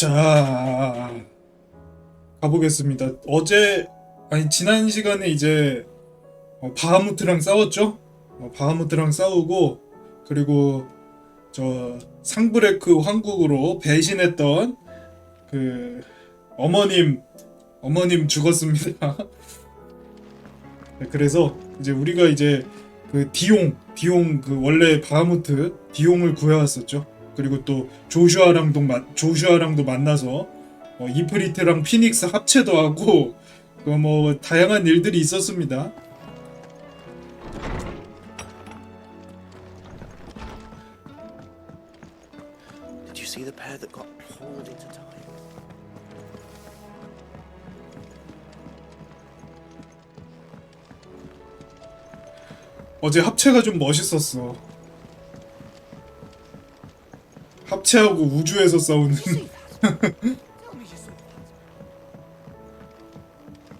자, 가보겠습니다. 지난 시간에 이제 바하무트랑 싸웠죠? 바하무트랑 싸우고, 그리고 저 상브레크 황국으로 배신했던 그 어머님 죽었습니다. 네, 그래서 이제 우리가 이제 그 디용 그 원래 바하무트 디용을 구해왔었죠. 그리고 또 조슈아랑도 만나서 이프리트랑 피닉스 합체도 하고 뭐 다양한 일들이 있었습니다. Did you see the pair that got pulled into time? 어제 합체가 좀 멋있었어. 합체하고 우주에서 싸우는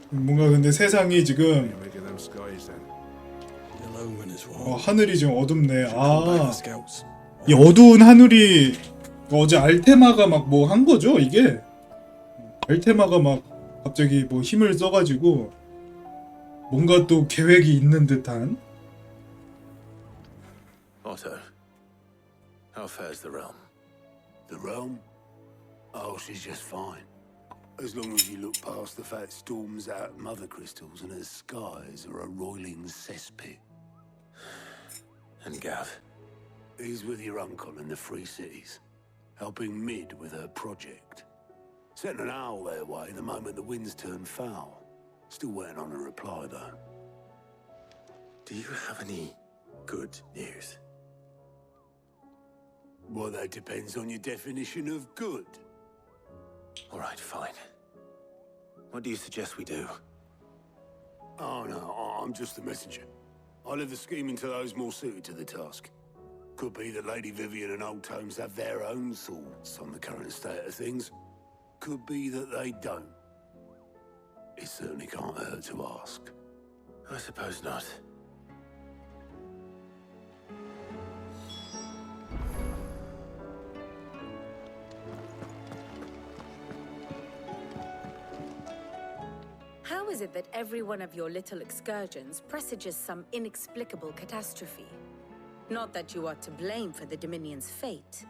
뭔가 근데 세상이 지금 하늘이 지금 어둡네. 이 어두운 하늘이 어제 알테마가 막 뭐 한 거죠, 이게? 알테마가 막 갑자기 뭐 힘을 써가지고 뭔가 또 계획이 있는 듯한. Otto, how fares the realm? The realm? Oh, she's just fine. As long as you look past the fat storms out mother crystals and her skies are a roiling cesspit. And Gav? He's with your uncle in the Free Cities, helping Mid with her project. Sent an owl their way the moment the winds turned foul. Still waiting on a reply, though. Do you have any good news? Well, that depends on your definition of good. All right, fine. What do you suggest we do? Oh, no, I'm just the messenger. I'll leave the scheming to those more suited to the task. Could be that Lady Vivian and Old Tomes have their own thoughts on the current state of things. Could be that they don't. It certainly can't hurt to ask. I suppose not. How is it that every one of your little excursions presages some inexplicable catastrophe? Not that you are to blame for the Dominion's fate.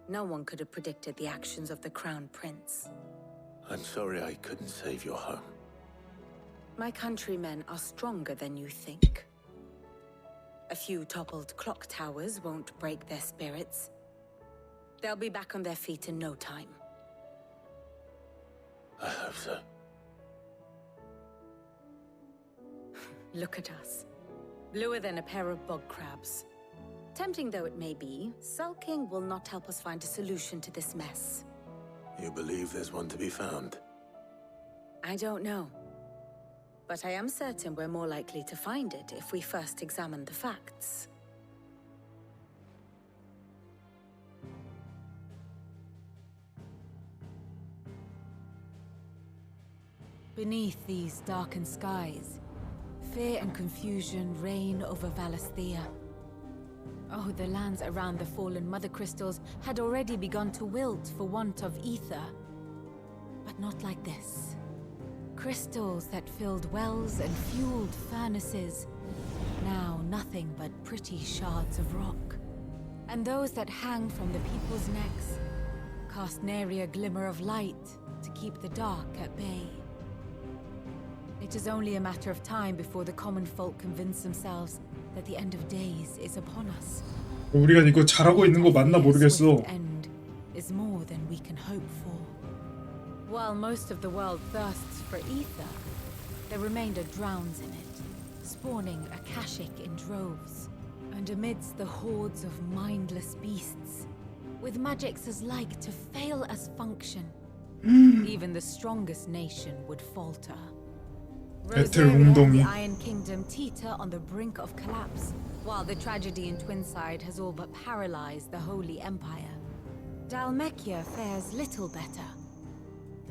No one could have predicted the actions of the Crown Prince. I'm sorry I couldn't save your home. My countrymen are stronger than you think. A few toppled clock towers won't break their spirits. They'll be back on their feet in no time. I hope so. Look at us. Bluer than a pair of bog crabs. Tempting though it may be, sulking will not help us find a solution to this mess. You believe there's one to be found? I don't know. But I am certain we're more likely to find it if we first examine the facts. Beneath these darkened skies, fear and confusion reign over Valisthea. Oh, the lands around the fallen mother crystals had already begun to wilt for want of ether. But not like this. Crystals that filled wells and fueled furnaces, now nothing but pretty shards of rock. And those that hang from the people's necks cast nary a glimmer of light to keep the dark at bay. It is only a matter of time before the common folk convince themselves that the end of days is upon us. 우리가 이거 잘하고 있는 거 맞나 모르겠어. The end is more than we can hope for. While most of the world thirsts for ether, the remainder drowns in it, spawning Akashic in droves. And amidst the hordes of mindless beasts, with magics as like to fail as function, even the strongest nation would falter. Rosaria and the Iron Kingdom teeter on the brink of collapse, while the tragedy in Twinside has all but paralyzed the Holy Empire. Dalmekia fares little better.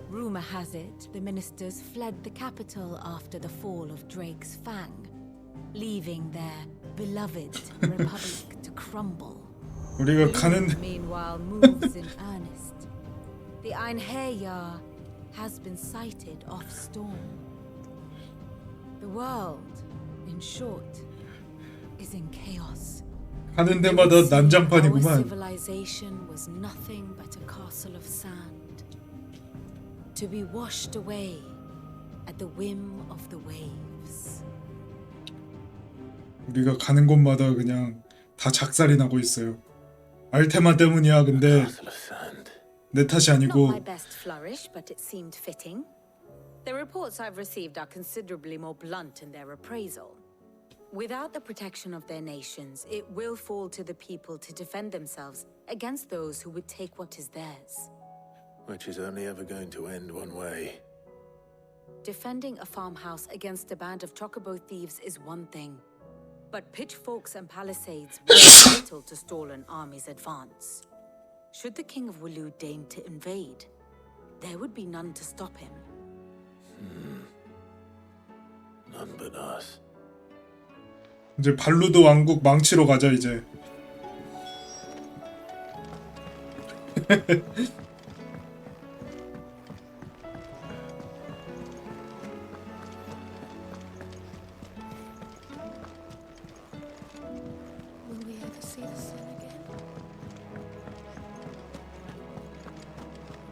Rumor has it the ministers fled the capital after the fall of Drake's Fang, leaving their beloved republic to crumble. 우리가 가는 Meanwhile moves in earnest, The Einherjar has been sighted off Storm. The world, in short, is in chaos. 가는 데마다 Our 난장판이구만. civilization was nothing but a castle of sand, to be washed away at the whim of the waves. 우리가 가는 곳마다 그냥 다 작살이 나고 있어요. 알테마 때문이야. 근데 Castle of sand. 내 탓이 Not my 아니고 best flourish, but it seemed fitting. The reports I've received are considerably more blunt in their appraisal. Without the protection of their nations, it will fall to the people to defend themselves against those who would take what is theirs. Which is only ever going to end one way. Defending a farmhouse against a band of chocobo thieves is one thing, but pitchforks and palisades will do little to stall an army's advance. Should the king of Wulu deign to invade, there would be none to stop him. None but us. 이제 발루드 왕국 망치러 가자 이제. Will we ever see the sun again?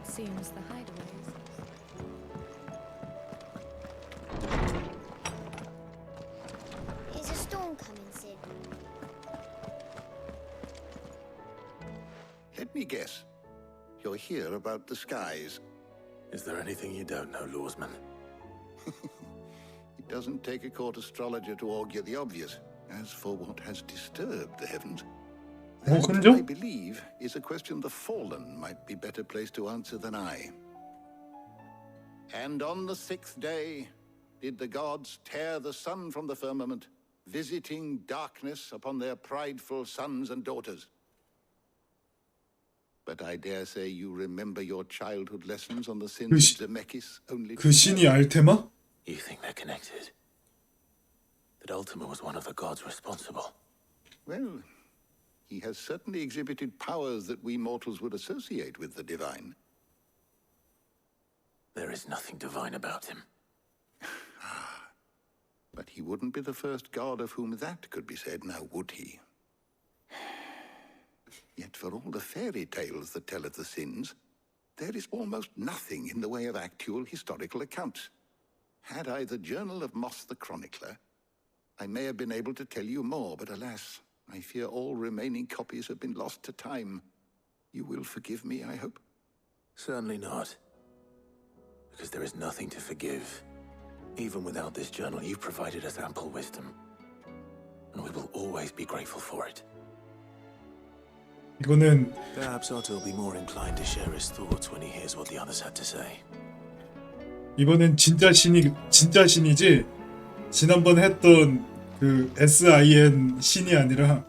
Seems the hideaways. Is a storm coming soon? Let me guess. You're here about the skies. Is there anything you don't know, Lawsman? It doesn't take a court astrologer to augur the obvious. As for what has disturbed the heavens, that, 근데? I believe, is a question the Fallen might be better placed to answer than I. And on the 6th day did the gods tear the sun from the firmament, visiting darkness upon their prideful sons and daughters. But I dare say you remember your childhood lessons on the sins of Zemeckis only. 그 신이 알테마? You think they're connected? That Ultima was one of the gods responsible? Well, he has certainly exhibited powers that we mortals would associate with the divine. There is nothing divine about him. But he wouldn't be the first god of whom that could be said, now would he? Yet for all the fairy tales that tell of the sins, there is almost nothing in the way of actual historical accounts. Had I the Journal of Moss the Chronicler, I may have been able to tell you more, but alas, I fear all remaining copies have been lost to time. You will forgive me, I hope? Certainly not. Because there is nothing to forgive. Even without this journal, you've provided us ample wisdom. And we will always be grateful for it. 이거는 Perhaps Otto will be more inclined to share his thoughts when he hears what the others had to say. 이거는 진짜 신이지. 지난번 했던 그 SIN 신이 아니라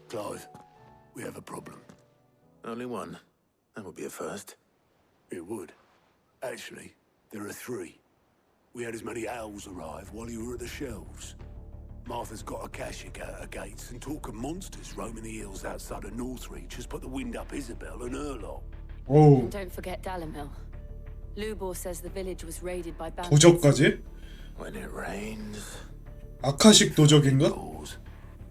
Clive, we have a problem. Only one. That would be a first. It would. Actually, there are 3. We had as many owls arrive while you were at the shelves. Martha's got a Akashic out her gates, and talk of monsters roaming the hills outside of Northreach has put the wind up Isabel and her lot. 오 And don't forget Dalimil. Lubor says the village was raided by bandits. 도적까지? When it rains... 아카식 도적인가? Doors.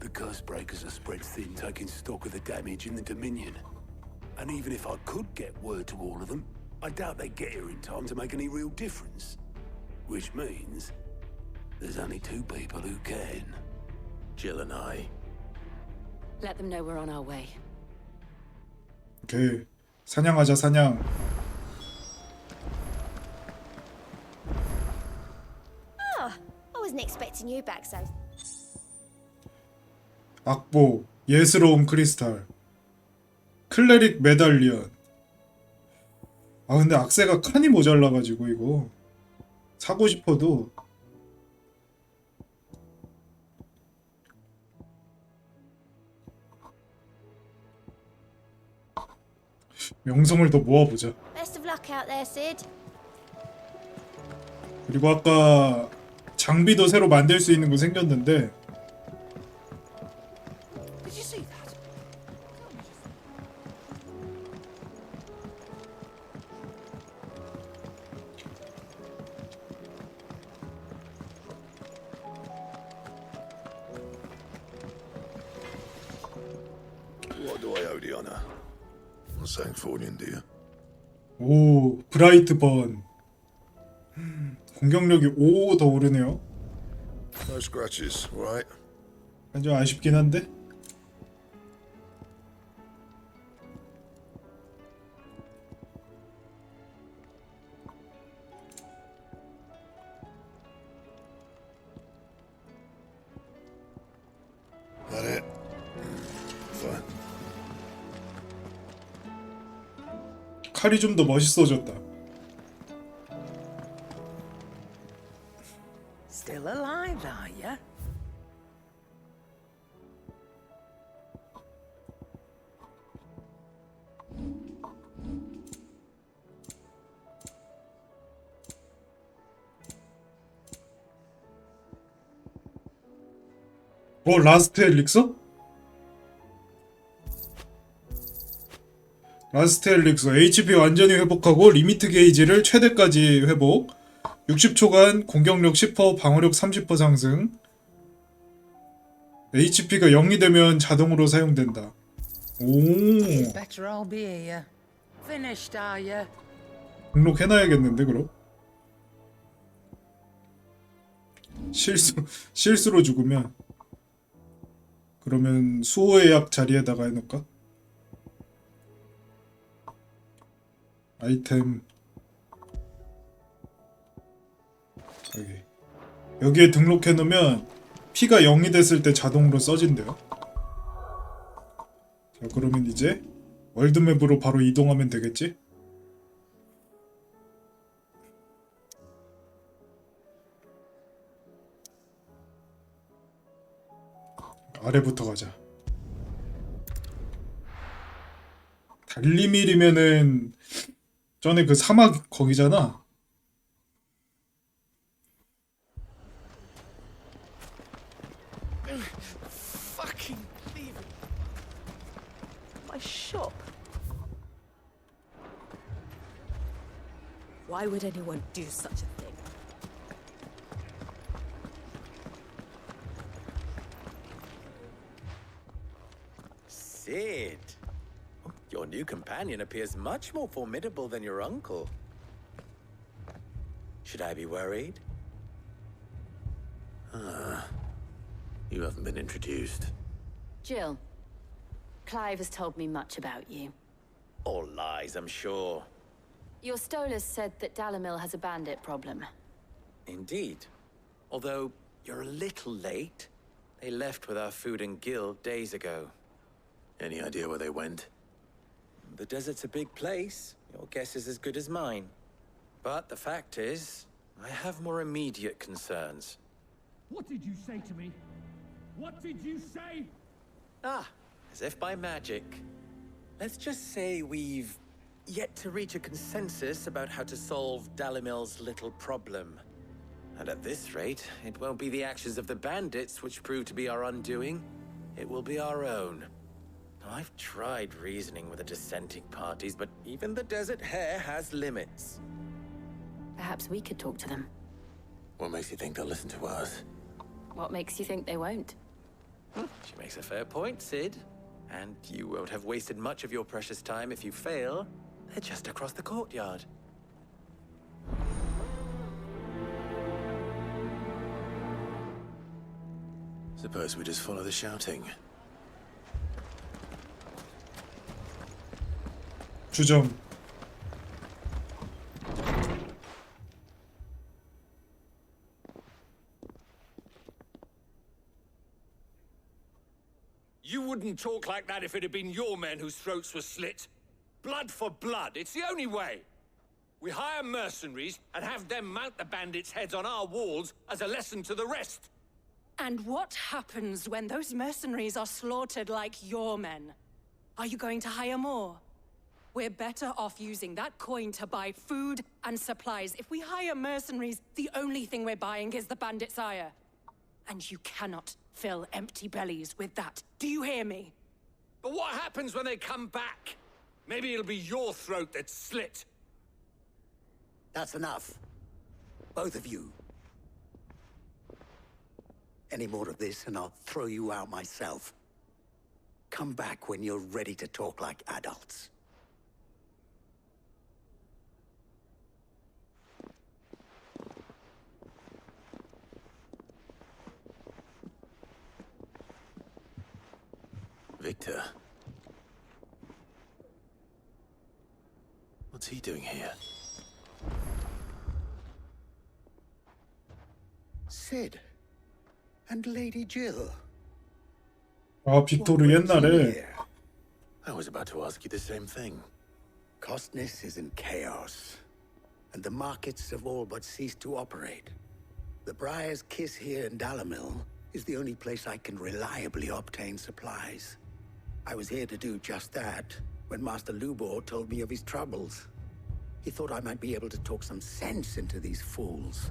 The curse breakers are spread thin, taking stock of the damage in the Dominion. And even if I could get word to all of them, I doubt they'd get here in time to make any real difference. Which means there's only 2 people who can. Jill and I... Let them know we're on our way. 오케이 사냥하자 사냥. I wasn't expecting you back so. 악보 예스러운 크리스탈 클레릭 메달리언. 아 근데 악세가 칸이 모자라가지고 이거 사고 싶어도 명성을 더 모아보자. Best of luck out there, Sid. 그리고 아까 장비도 새로 만들 수 있는 거 생겼는데 Did you see that? What do I owe the honour? Something for you, do you? 오 브라이트 번 공격력이 5 더 오르네요. No scratches, right? 좀 아쉽긴 한데 That it? Fine. 칼이 좀 더 멋있어졌다. Still alive, are ya? 라스트 엘릭서? 라스트 엘릭서 HP 완전히 회복하고 리미트 게이지를 최대까지 회복 60초간 공격력 10% 방어력 30% 상승 HP가 0이 되면 자동으로 사용된다. 오 Better I'll be here. Finished, are ya? 등록해놔야겠는데 그럼? 실수로 죽으면 그러면 수호의 약 자리에다가 해놓을까? 아이템 여기에 등록해놓으면 피가 0이 됐을 때 자동으로 써진대요. 자 그러면 이제 월드맵으로 바로 이동하면 되겠지? 아래부터 가자. 달리밀이면은 전에 그 사막 거기잖아. Fucking thief. My shop. Why would anyone do such a thing? Sid, your new companion appears much more formidable than your uncle. Should I be worried? You haven't been introduced. Jill, Clive has told me much about you. All lies, I'm sure. Your Stolas said that Dalamil has a bandit problem. Indeed. Although you're a little late. They left with our food and guild days ago. Any idea where they went? The desert's a big place. Your guess is as good as mine. But the fact is, I have more immediate concerns. What did you say to me? What did you say? Ah, as if by magic. Let's just say we've yet to reach a consensus about how to solve Dalimil's little problem. And at this rate, it won't be the actions of the bandits which prove to be our undoing. It will be our own. Now, I've tried reasoning with the dissenting parties, but even the Desert Hare has limits. Perhaps we could talk to them. What makes you think they'll listen to us? What makes you think they won't? She makes a fair point, Sid. And you won't have wasted much of your precious time if you fail. They're just across the courtyard. Suppose we just follow the shouting. 주점. You wouldn't talk like that if it had been your men whose throats were slit. Blood for blood, it's the only way. We hire mercenaries and have them mount the bandits' heads on our walls as a lesson to the rest. And what happens when those mercenaries are slaughtered like your men? Are you going to hire more? We're better off using that coin to buy food and supplies. If we hire mercenaries, the only thing we're buying is the bandits' ire. And you cannot fill empty bellies with that. Do you hear me? But what happens when they come back? Maybe it'll be your throat that's slit. That's enough. Both of you. Any more of this and I'll throw you out myself. Come back when you're ready to talk like adults. Victor. What's he doing here? Sid. And Lady Jill. 아, 빅토르 옛날에. I was about to ask you the same thing. Costness is in chaos, and the markets have all but ceased to operate. The Briar's Kiss here in Dalamil is the only place I can reliably obtain supplies. I was here to do just that when Master Lubor told me of his troubles. He thought I might be able to talk some sense into these fools.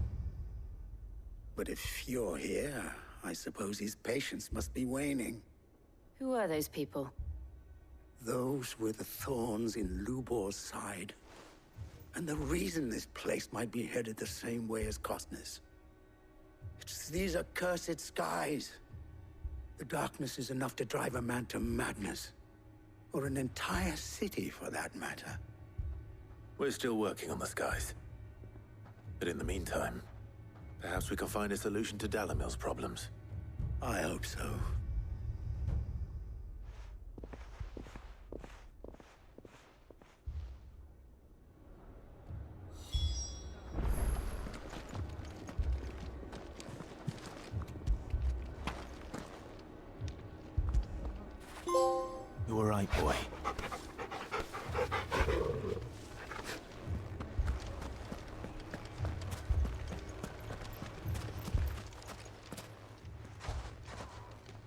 But if you're here, I suppose his patience must be waning. Who are those people? Those were the thorns in Lubor's side. And the reason this place might be headed the same way as Costness. It's these accursed skies. The darkness is enough to drive a man to madness. Or an entire city, for that matter. We're still working on the skies. But in the meantime, perhaps we can find a solution to Dalamil's problems. I hope so. You were right, boy.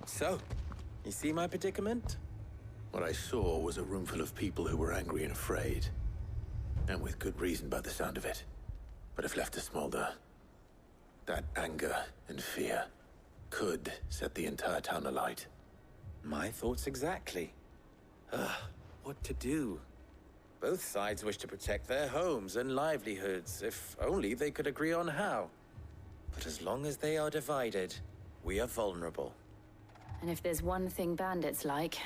So, you see my predicament? What I saw was a room full of people who were angry and afraid. And with good reason by the sound of it. But if left to smolder, that anger and fear could set the entire town alight. My thoughts exactly. What to do? Both sides wish to protect their homes and livelihoods, if only they could agree on how. But as long as they are divided, we are vulnerable. And if there's one thing bandits like,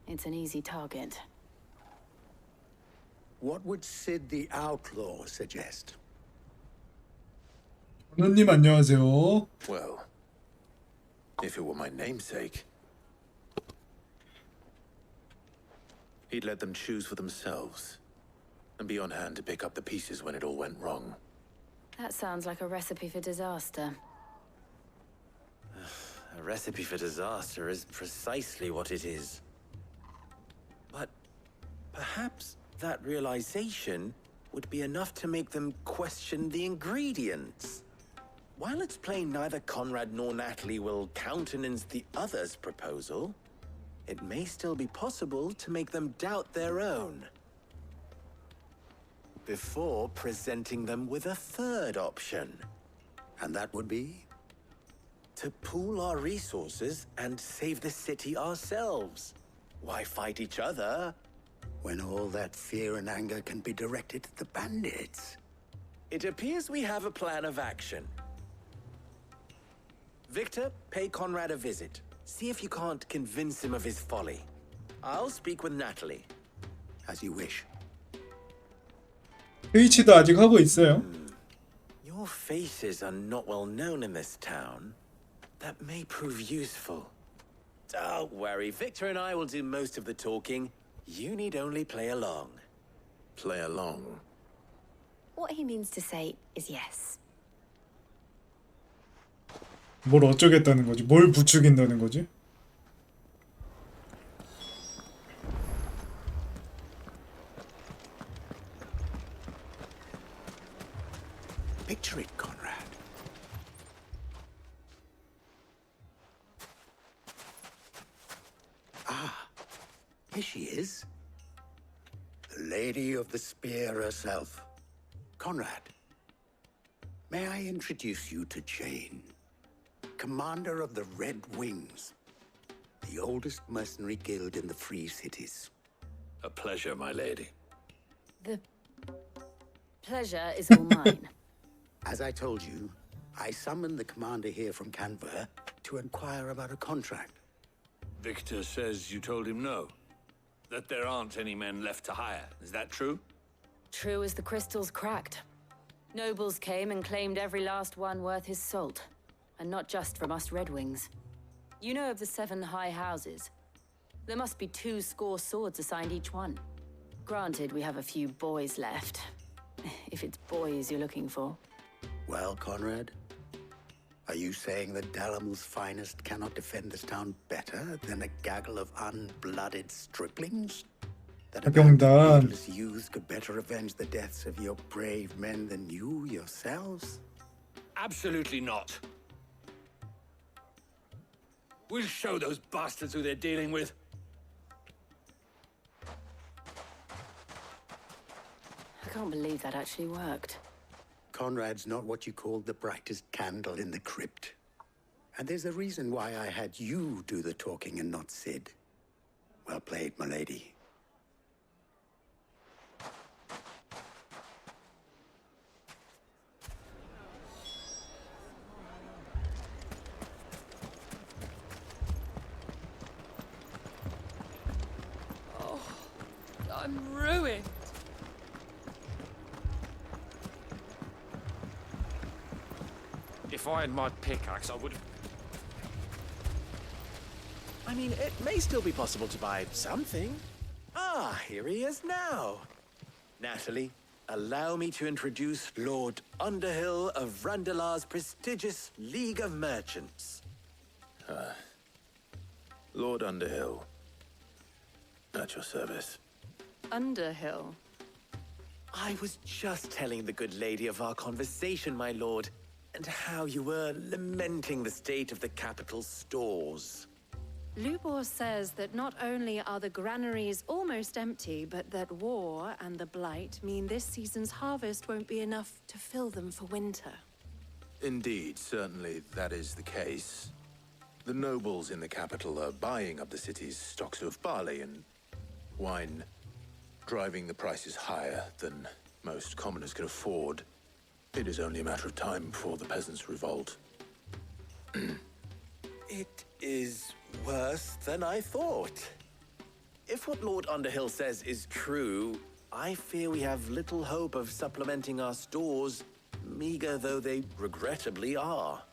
it's an easy target. What would Sid the Outlaw suggest? 하느님 안녕하세요. Well, if it were my namesake, he'd let them choose for themselves, and be on hand to pick up the pieces when it all went wrong. That sounds like a recipe for disaster. A recipe for disaster is precisely what it is. But perhaps that realization would be enough to make them question the ingredients. While it's plain neither Conrad nor Natalie will countenance the other's proposal, it may still be possible to make them doubt their own. Before presenting them with a third option. And that would be? To pool our resources and save the city ourselves. Why fight each other? When all that fear and anger can be directed at the bandits. It appears we have a plan of action. Victor, pay Conrad a visit. See if you can't convince him of his folly. I'll speak with Natalie. As you wish. 트위치도 아직 하고 있어요. Your faces are not well known in this town. That may prove useful. Don't worry, Victor and I will do most of the talking. You need only play along. Play along? What he means to say is yes. 뭘 어쩌겠다는 거지? 뭘 부추긴다는 거지? Picture it, Conrad. Ah, here she is. The Lady of the Spear herself. Conrad, may I introduce you to Jane, commander of the Red Wings, the oldest mercenary guild in the Free Cities. A pleasure, my lady. The pleasure is all mine. As I told you, I summoned the commander here from Canver to inquire about a contract. Victor says you told him no. That there aren't any men left to hire. Is that true? True as the crystals cracked. Nobles came and claimed every last one worth his salt. And not just from us Red Wings. You know of the 7 high houses. There must be 2 swords assigned each one. Granted, we have a few boys left. If it's boys you're looking for. Well, Conrad, are you saying that Dalamil's finest cannot defend this town better than a gaggle of unblooded striplings? That a 병단. heedless youth could better avenge the deaths of your brave men than you yourselves? Absolutely not. We'll show those bastards who they're dealing with. I can't believe that actually worked. Conrad's not what you called the brightest candle in the crypt. And there's a reason why I had you do the talking and not Sid. Well played, my lady. Oh, I'm ruined. If I had my pickaxe, I would have... I mean, it may still be possible to buy something. Ah, here he is now. Natalie, allow me to introduce Lord Underhill of Randalar's prestigious League of Merchants. Lord Underhill. At your service. Underhill. I was just telling the good lady of our conversation, my lord, and how you were lamenting the state of the capital's stores. Lubor says that not only are the granaries almost empty, but that war and the Blight mean this season's harvest won't be enough to fill them for winter. Indeed, certainly that is the case. The nobles in the capital are buying up the city's stocks of barley and wine, driving the prices higher than most commoners can afford. It is only a matter of time before the peasants revolt. It is worse than I thought. If what Lord Underhill says is true, I fear we have little hope of supplementing our stores, meager though they regrettably are.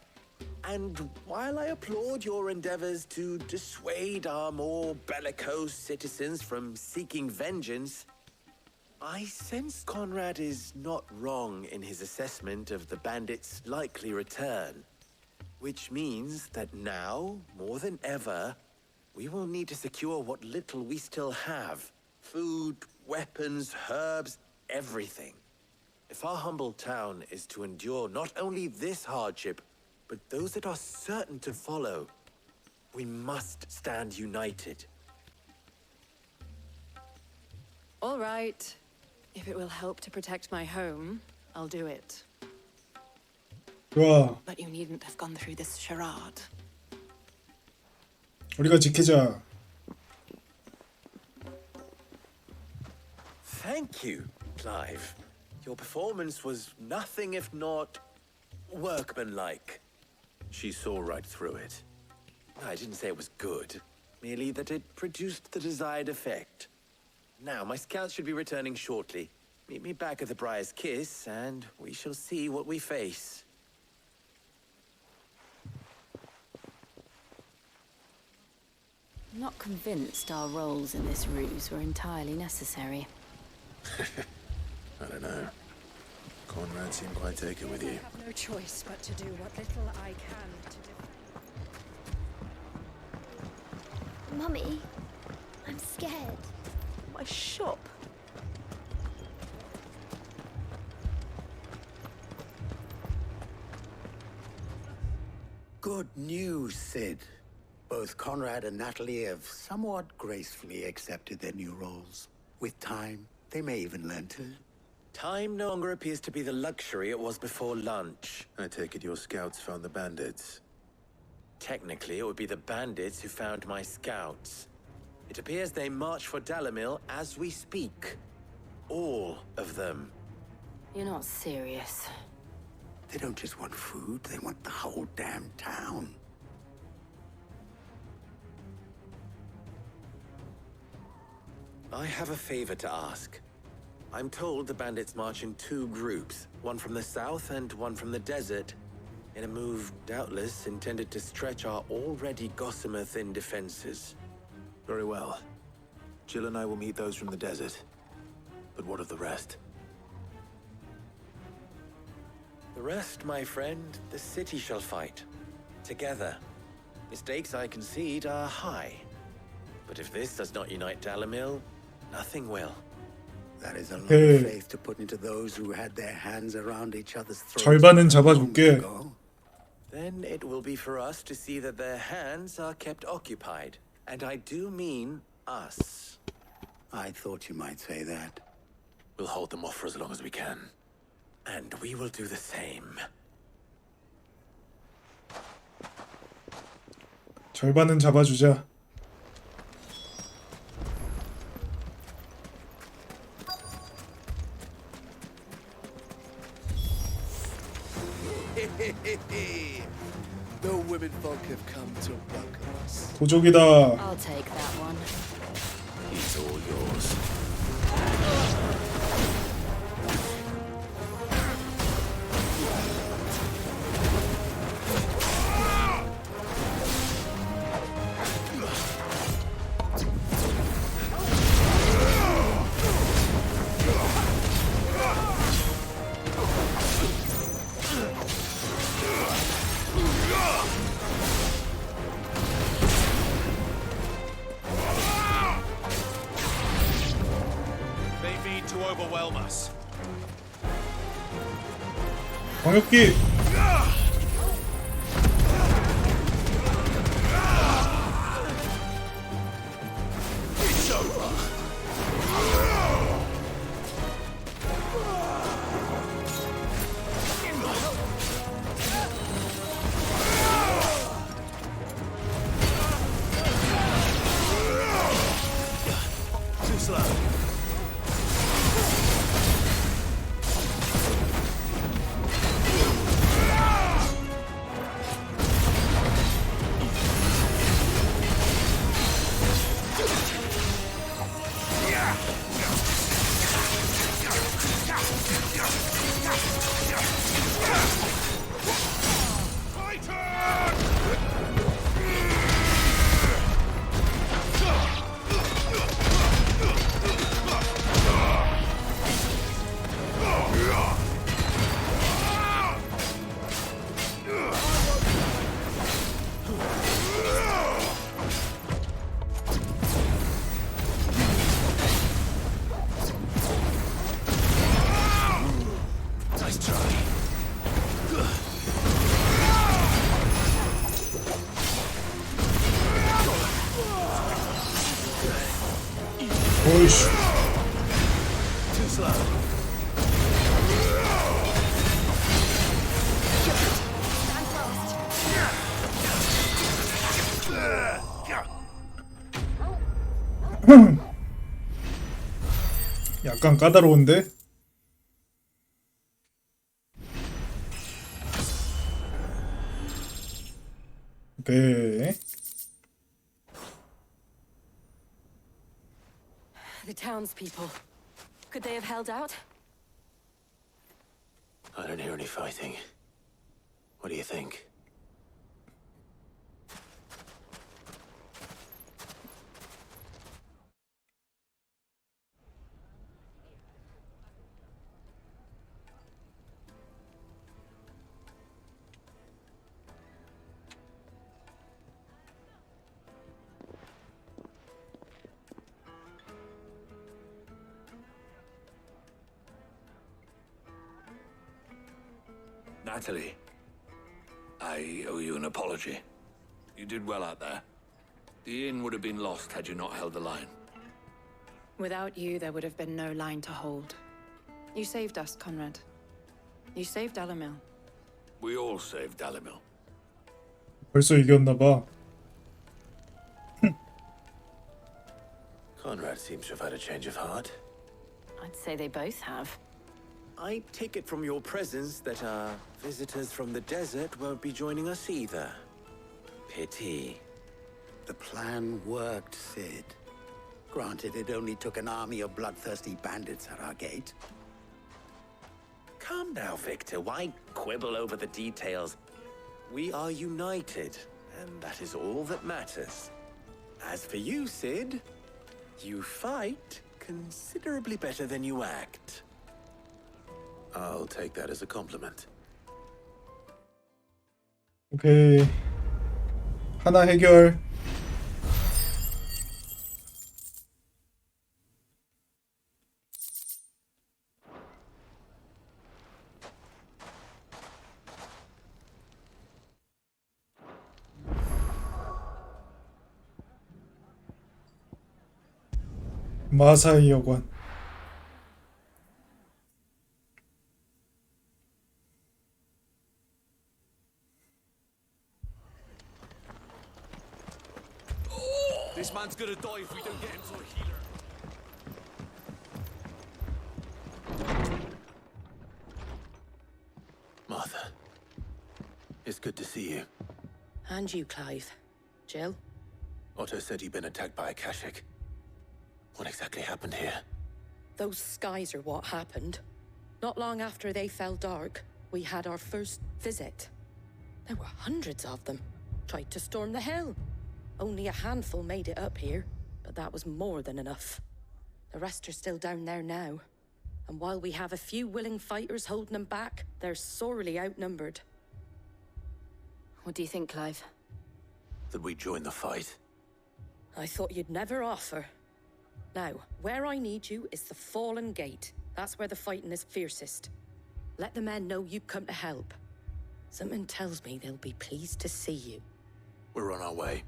And while I applaud your endeavors to dissuade our more bellicose citizens from seeking vengeance, I sense Conrad is not wrong in his assessment of the bandits' likely return. Which means that now, more than ever, we will need to secure what little we still have. Food, weapons, herbs, everything. If our humble town is to endure not only this hardship, but those that are certain to follow, we must stand united. All right. If it will help to protect my home, I'll do it. 좋아. But you needn't have gone through this charade. 우리가 지키자. Thank you, Clive. Your performance was nothing if not workmanlike. She saw right through it. I didn't say it was good, merely that it produced the desired effect. Now, my scouts should be returning shortly. Meet me back at the Briar's Kiss, and we shall see what we face. I'm not convinced our roles in this ruse were entirely necessary. I don't know. Conrad seemed quite taken with you. I have no choice but to do what little I can to defend. Mummy, I'm scared. My shop. Good news, Sid. Both Conrad and Natalie have somewhat gracefully accepted their new roles. With time, they may even learn to. Time no longer appears to be the luxury it was before lunch. I take it your scouts found the bandits. Technically, it would be the bandits who found my scouts. It appears they march for Dalimil as we speak. All of them. You're not serious. They don't just want food, they want the whole damn town. I have a favor to ask. I'm told the bandits march in 2 groups, one from the south and one from the desert, in a move doubtless intended to stretch our already gossamer-thin defenses. Very well. Jill and I will meet those from the desert. But what of the rest? The rest, my friend, the city shall fight. Together. Mistakes, I concede, are high. But if this does not unite Dalimil, nothing will. That is a lot of faith to put into those who had their hands around each other's throats. 절반은 잡아줄게. Then it will be for us to see that their hands are kept occupied. And I do mean us. I thought you might say that. We'll hold them off for as long as we can. And we will do the same. 절반은 잡아주자. The women folk have come to welcome us. 도적이다. I'll take that one. It's all yours. 광역기. 어이씨. 약간 까다로운데? 오케이. The townspeople. Could they have held out? I don't hear any fighting. What do you think? Natalie. I owe you an apology. You did well out there. The inn would have been lost had you not held the line. Without you, there would have been no line to hold. You saved us, Conrad. You saved Dalimil. We all saved Dalimil. 벌써 이겼나 봐. Conrad seems to have had a change of heart. I'd say they both have. I take it from your presence that our visitors from the desert won't be joining us either. Pity. The plan worked, Sid. Granted, it only took an army of bloodthirsty bandits at our gate. Calm now, Victor. Why quibble over the details? We are united, and that is all that matters. As for you, Sid, you fight considerably better than you act. I'll take that as a compliment. 오케이. 하나 해결. 마사이 여관. This man's gonna die if we don't get him to a healer. Martha, it's good to see you. And you, Clive. Jill? Otto said you'd been attacked by a Kashik. What exactly happened here? Those skies are what happened. Not long after they fell dark, we had our first visit. There were hundreds of them. Tried to storm the hill. Only a handful made it up here, but that was more than enough. The rest are still down there now. And while we have a few willing fighters holding them back, they're sorely outnumbered. What do you think, Clive? That we join the fight? I thought you'd never offer. Now, where I need you is the Fallen Gate. That's where the fighting is fiercest. Let the men know you've come to help. Something tells me they'll be pleased to see you. We're on our way.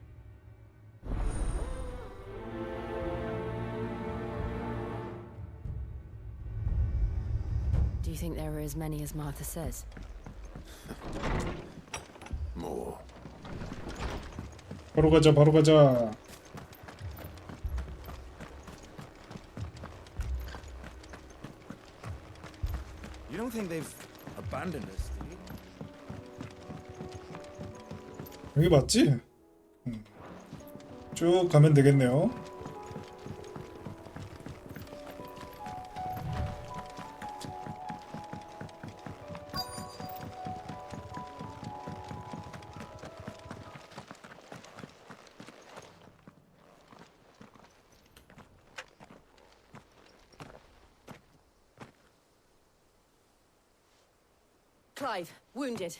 Do you think there are as many as Martha says? More. 바로 가자, 바로 가자. You don't think they've abandoned us, do you? 여기 맞지? 쭉 가면 되겠네요. Clive, wounded.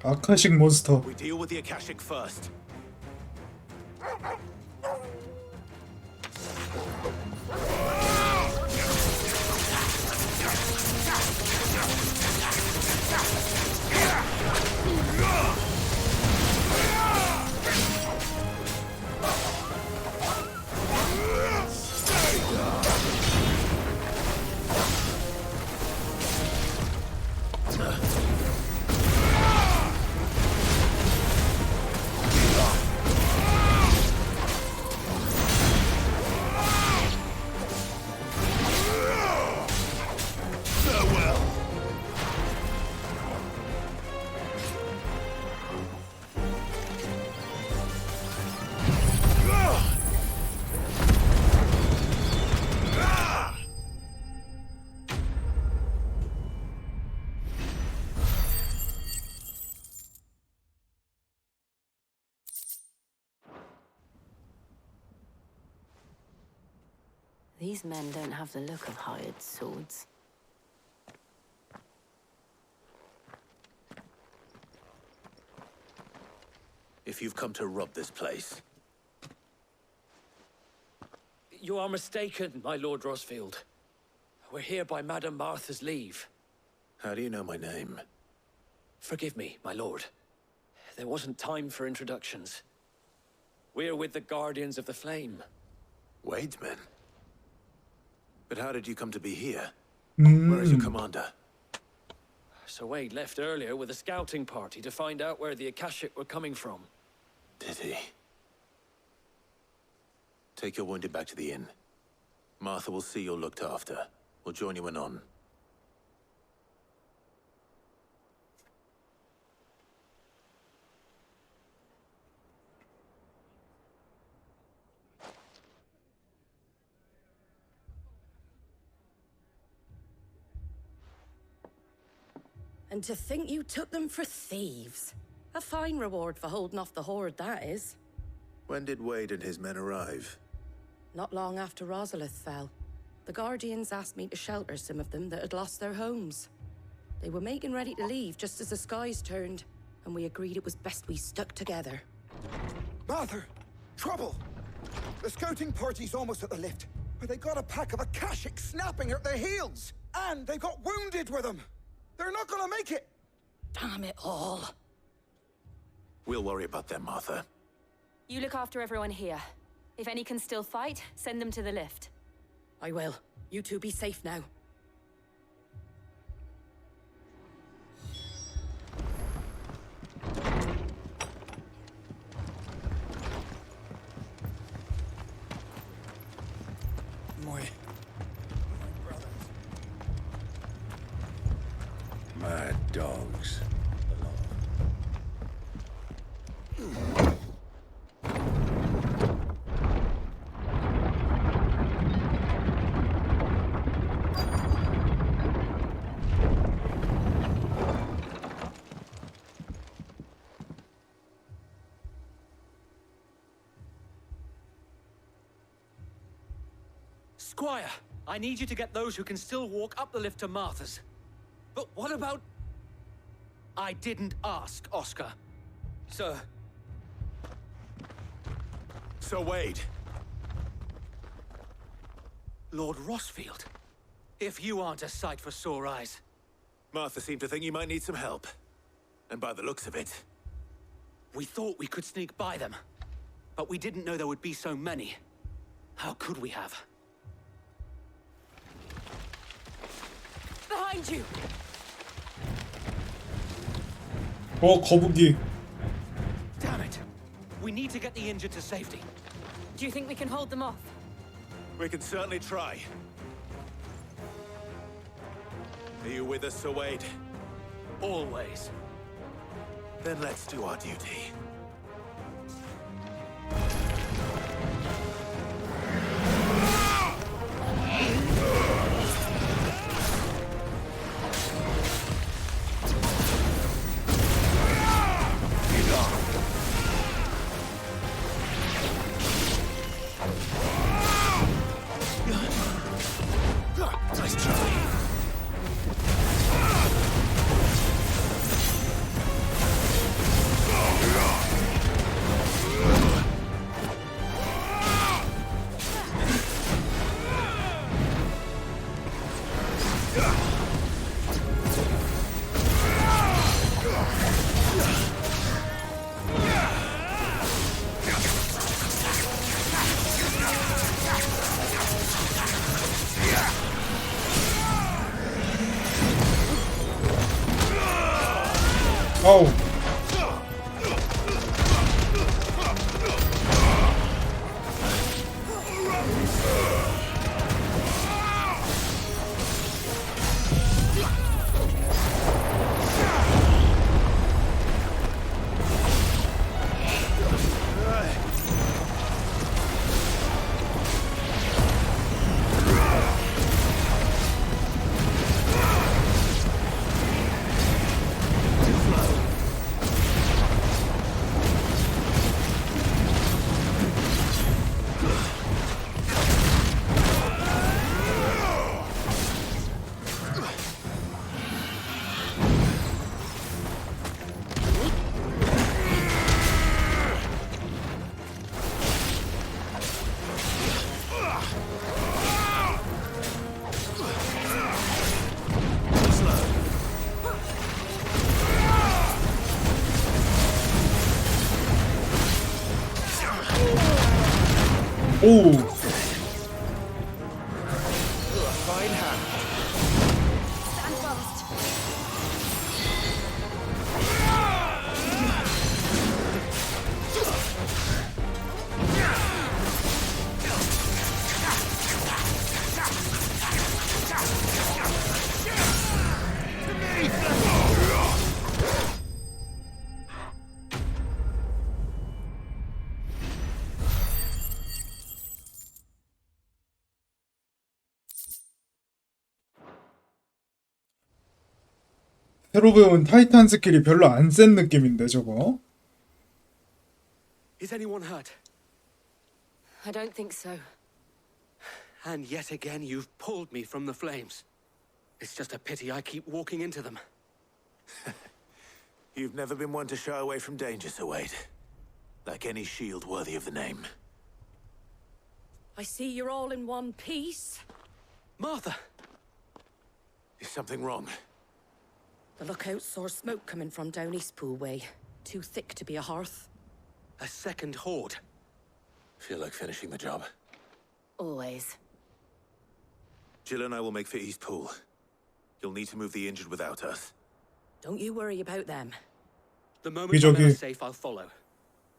아카식 몬스터. We deal with the Akashic first. These men don't have the look of hired swords. If you've come to rob this place, You are mistaken, my Lord Rosfield. We're here by Madame Martha's leave. How do you know my name? Forgive me, my lord. There wasn't time for introductions. We're with the Guardians of the Flame. Wade's men? But how did you come to be here? Where is your commander? Sir Wade left earlier with a scouting party to find out where the Akashic were coming from. Did he? Take your wounded back to the inn. Martha will see you're looked after. We'll join you anon. And to think you took them for thieves. A fine reward for holding off the horde, that is. When did Wade and his men arrive? Not long after Rosalith fell. The Guardians asked me to shelter some of them that had lost their homes. They were making ready to leave just as the skies turned, and we agreed it was best we stuck together. Martha! Trouble! The scouting party's almost at the lift, but they got a pack of Akashic snapping at their heels! And they got wounded with them! They're not gonna make it! Damn it all. We'll worry about them, Martha. You look after everyone here. If any can still fight, send them to the lift. I will. You two be safe now. Mad dogs. Squire, I need you to get those who can still walk up the lift to Martha's. But what about... I didn't ask, Oscar. Sir. Sir Wade. Lord Rossfield. If you aren't a sight for sore eyes. Martha seemed to think you might need some help. And by the looks of it... We thought we could sneak by them. But we didn't know there would be so many. How could we have? Behind you! 거북이. Damn it! We need to get the injured to safety. Do you think we can hold them off? We can certainly try. Are you with us, Sir Wade? Always. Then let's do our duty. Nice try. 어우. fine hand. Stand fast. 새로 배운 타이탄 스킬이 별로 안 센 느낌인데 저거. Is anyone hurt? I don't think so. And yet again, you've pulled me from the flames. It's just a pity I keep walking into them. You've never been one to shy away from danger, Sir Wade. Like any shield worthy of the name. I see you're all in one piece. Martha! Is something wrong? The lookout saw smoke coming from down Eastpool way. Too thick to be a hearth. A second horde. Feel like finishing the job? Always. Jill and I will make for Eastpool. You'll need to move the injured without us. Don't you worry about them. The moment I'm 여기저기 safe, I'll follow.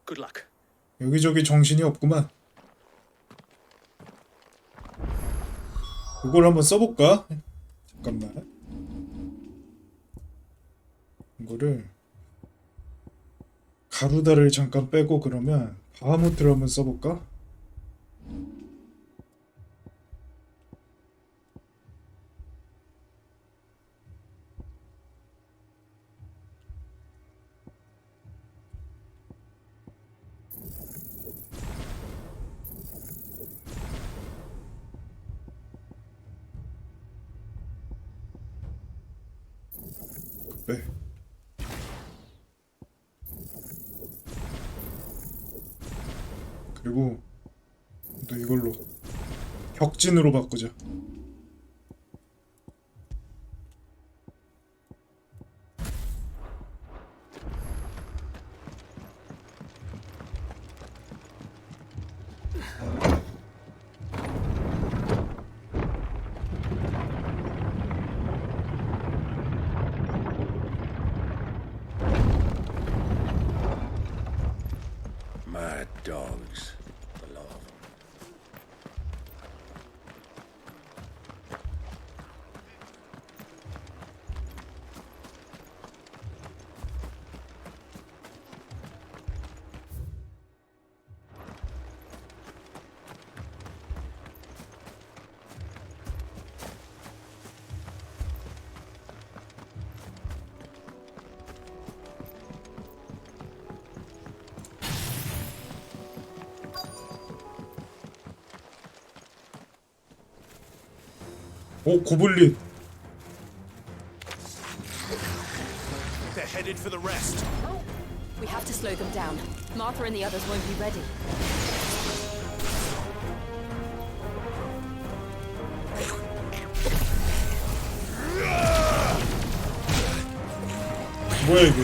Good luck. 여기저기 정신이 없구만. 이걸 한번 써볼까? 잠깐만. 이거를 가루다를 잠깐 빼고 그러면 바하무트를 한번 써볼까? 빼. 그리고 또 이걸로 격진으로 바꾸자. Mad dogs. The law of them. 오, 고블린. They're headed for the rest. We have to slow them down. Martha and the others won't be ready. 뭐야 이게?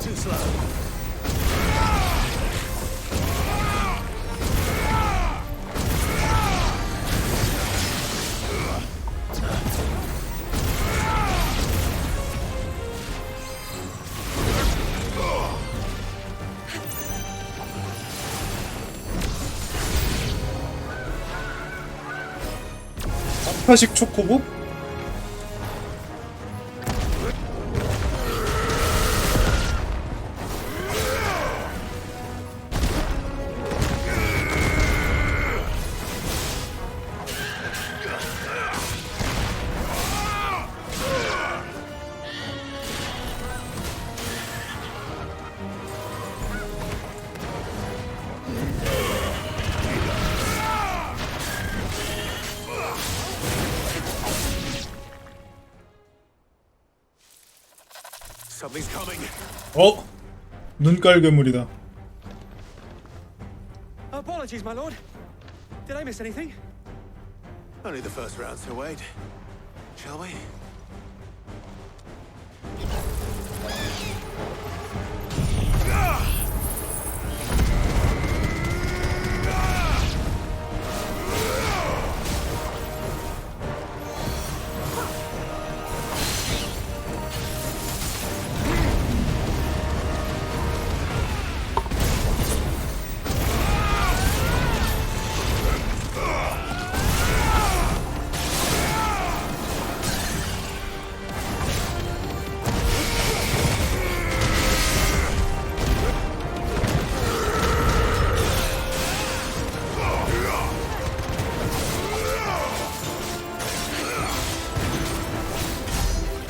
Too slow. 파식 초코보? Something's coming. 어? 눈깔 괴물이다. Apologies, my lord. Did I miss anything? Only the first round, Sir Wade. Shall we?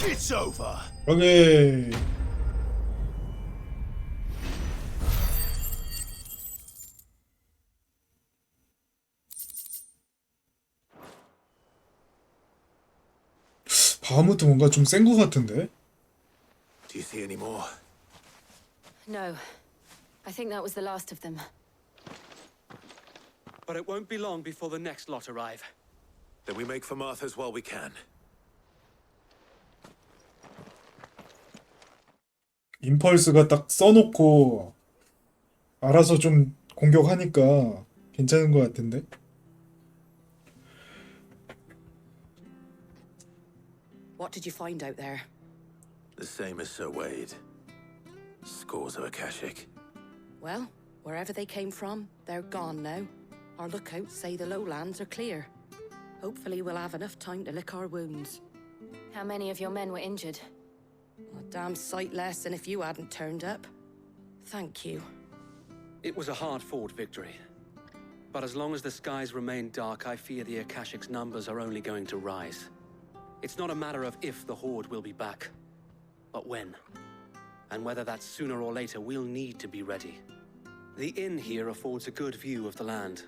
It's over. 오케이. 다음부터 뭔가 좀 센 거 같은데? Do you see any more? No. I think that was the last of them. But it won't be long before the next lot arrive. Then we make for Martha's while we can. 임펄스가 딱 써놓고 알아서 좀 공격하니까 괜찮은 것 같은데? What did you find out there? The same as Sir Wade. Scores of Akashic. Well, wherever they came from, they're gone now. Our lookouts say the lowlands are clear. Hopefully we'll have enough time to lick our wounds. How many of your men were injured? A damn sight less than if you hadn't turned up. Thank you. It was a hard-fought victory. But as long as the skies remain dark, I fear the Akashic's numbers are only going to rise. It's not a matter of if the Horde will be back, but when. And whether that's sooner or later, we'll need to be ready. The inn here affords a good view of the land,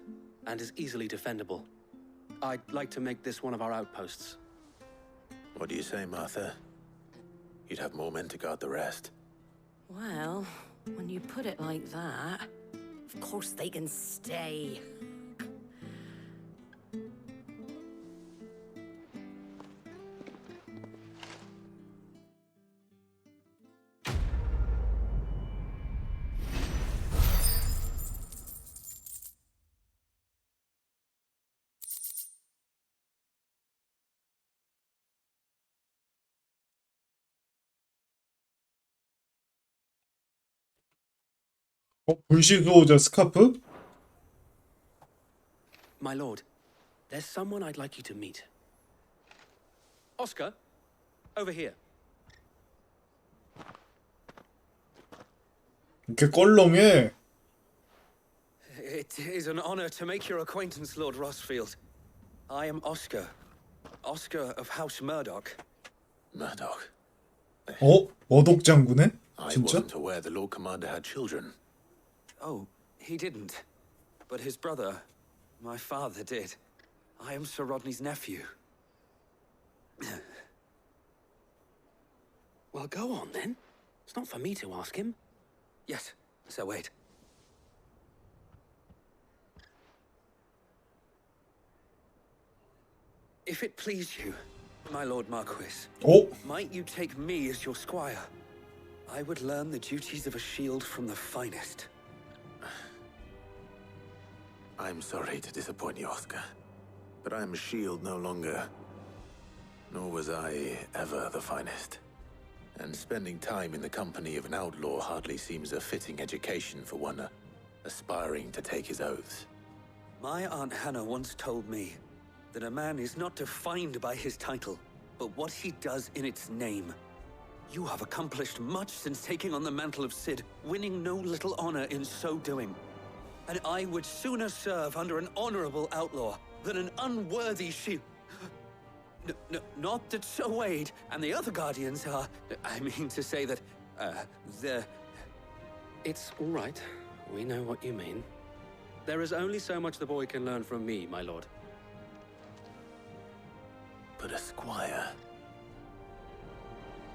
and is easily defendable. I'd like to make this one of our outposts. What do you say, Martha? You'd have more men to guard the rest. Well, when you put it like that, of course they can stay. 불시소자 스카프? My lord, there's someone I'd like you to meet. Oscar, over here. 이렇게 껄렁해. It is an honor to make your acquaintance, Lord Rossfield. I am Oscar. Oscar of House Murdoch. Murdoch? 머독 장군에? I 진짜? wasn't aware the Lord Commander had children. Oh, he didn't. But his brother, my father, did. I am Sir Rodney's nephew. Well, go on then. It's not for me to ask him. Yes, Sir Wade. If it please you, my Lord Marquis, might you take me as your squire? I would learn the duties of a shield from the finest. I'm sorry to disappoint you, Oscar, but I am a shield no longer. Nor was I ever the finest. And spending time in the company of an outlaw hardly seems a fitting education for one aspiring to take his oaths. My Aunt Hannah once told me that a man is not defined by his title, but what he does in its name. You have accomplished much since taking on the mantle of Cid, winning no little honor in so doing. And I would sooner serve under an honorable outlaw than an unworthy shield. Not that Sir Wade and the other Guardians are... I mean to say that, they're... It's all right. We know what you mean. There is only so much the boy can learn from me, my lord. But a squire...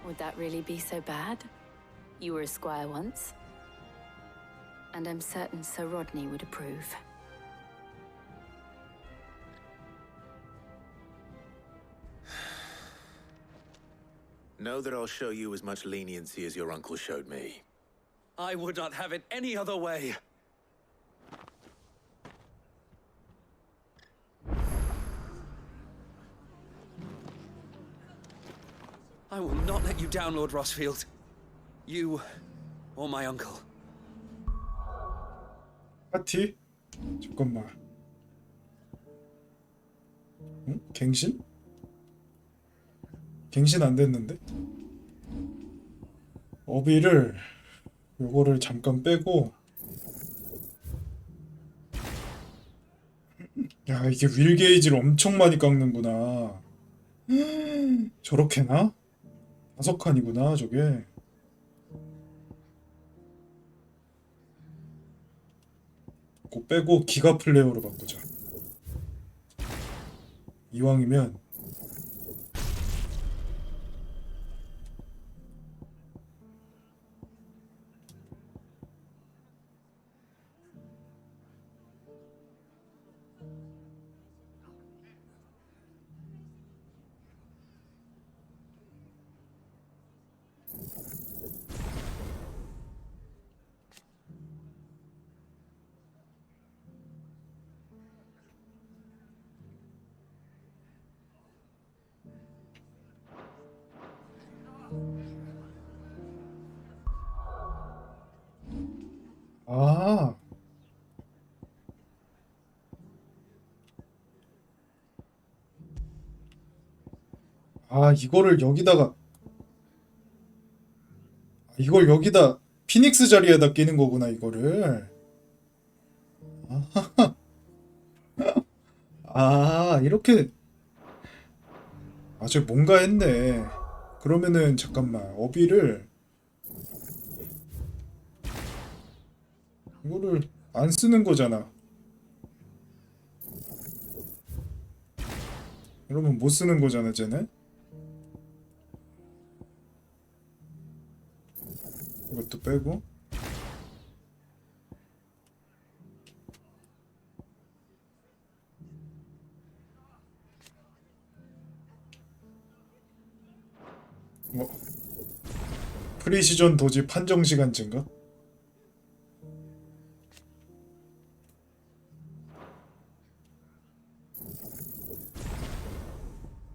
Would that really be so bad? You were a squire once. And I'm certain Sir Rodney would approve. Know that I'll show you as much leniency as your uncle showed me. I would not have it any other way. I will not let you down, Lord Rossfield. You or my uncle. 파티? 잠깐만. 응? 갱신? 갱신 안 됐는데? 어비를 요거를 잠깐 빼고. 야, 이게 윌 게이지를 엄청 많이 깎는구나. 저렇게나? 5칸이구나 저게. 그거 빼고 기가 플레이어로 바꾸자. 이왕이면 아. 아, 이걸 여기다 피닉스 자리에다 끼는 거구나, 이거를. 아, 아, 이렇게. 아, 저 뭔가 했네. 그러면은, 잠깐만. 어비를. 이거를 안 쓰는 거잖아. 그러면 못 쓰는 거잖아, 쟤는. 이것도 빼고. 프리시전 도지 판정 시간 증가?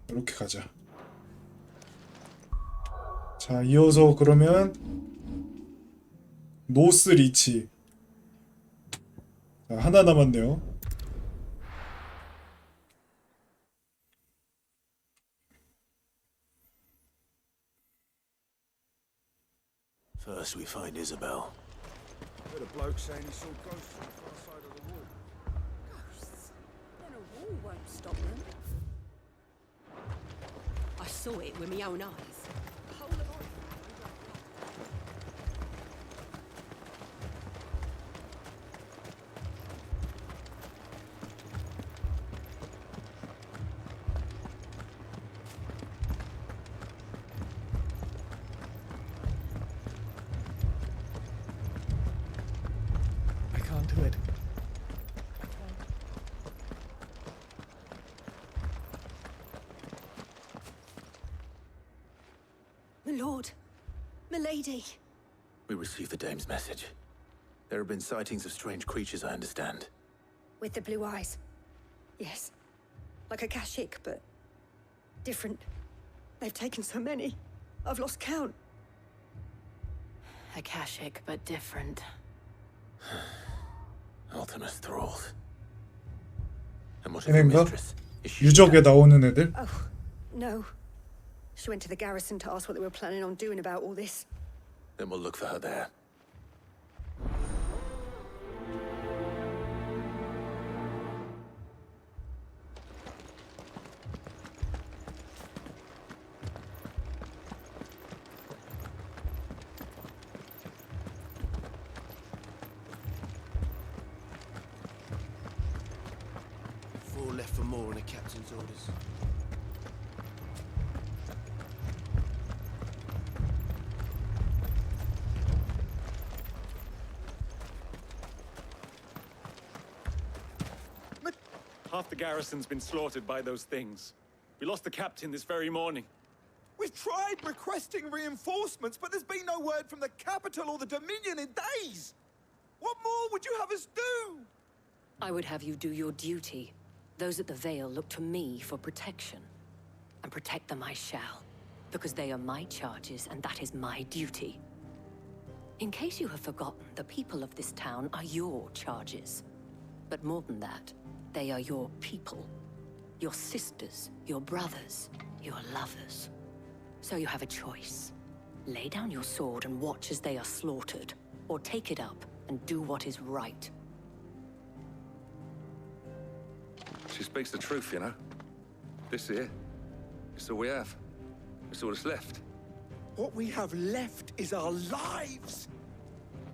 이렇게 가자. 자, 이어서 그러면 노스 리치. 자, 하나 남았네요. First we find Isabel. Heard a bloke saying he saw ghosts on the far side of the wall. Ghosts? Then a wall won't stop them. I saw it with my own eyes. The whole of I can't do it. My lord, my lady. We received the dame's message. There have been sightings of strange creatures, I understand. With the blue eyes. Yes, like a Kashik, but different. They've taken so many. I've lost count. Akashic, but different. Ultimus thralls. And what of your 걔네인가? mistress? Is she 유적에 나오는 애들? Oh, no. She went to the garrison to ask what they were planning on doing about all this. Then we'll look for her there. Four left for more in the captain's orders. Half the garrison's been slaughtered by those things. We lost the captain this very morning. We've tried requesting reinforcements, but there's been no word from the capital or the Dominion in days. What more would you have us do? I would have you do your duty. Those at the Vale look to me for protection. And protect them I shall. Because they are my charges, and that is my duty. In case you have forgotten, the people of this town are your charges. But more than that, they are your people. Your sisters, your brothers, your lovers. So you have a choice. Lay down your sword and watch as they are slaughtered, or take it up and do what is right. She speaks the truth, you know. This here, it's all we have. It's all that's left. What we have left is our lives.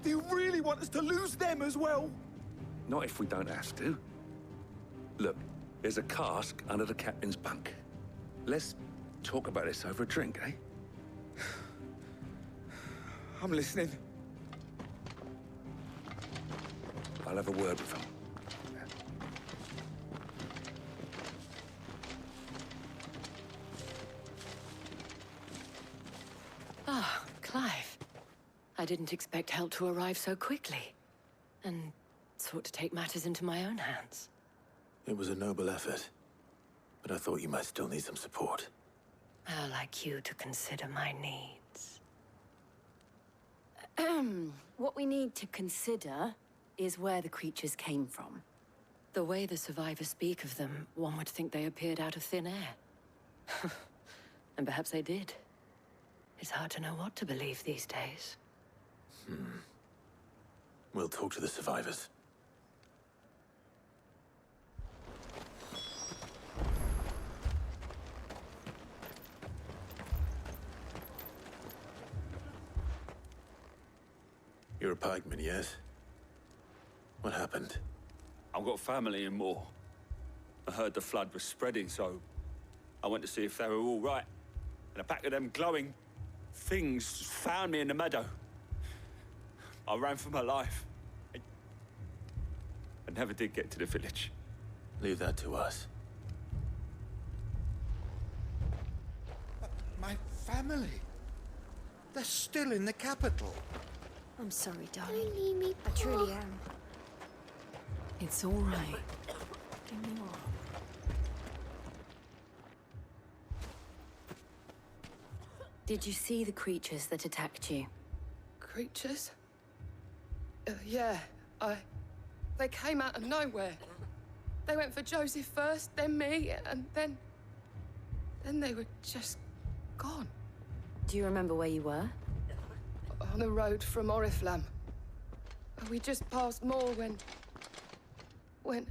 Do you really want us to lose them as well? Not if we don't have to. Look, there's a cask under the captain's bunk. Let's talk about this over a drink, eh? I'm listening. I'll have a word with him. Ah, Clive. I didn't expect help to arrive so quickly. And sought to take matters into my own hands. It was a noble effort, but I thought you might still need some support. How like you to consider my needs. What we need to consider is where the creatures came from. The way the survivors speak of them, one would think they appeared out of thin air. And perhaps they did. It's hard to know what to believe these days. We'll talk to the survivors. You're a pikeman, yes? What happened? I've got family in Moor. I heard the flood was spreading, so I went to see if they were all right. And a pack of them glowing things found me in the meadow. I ran for my life. I never did get to the village. Leave that to us. My family. They're still in the capital. I'm sorry, darling. I truly am. It's all right. Give me more. Did you see the creatures that attacked you? Creatures? Yeah, They came out of nowhere. They went for Joseph first, then me, and then they were just gone. Do you remember where you were? On the road from Oriflamme. We just passed Moor when... Where's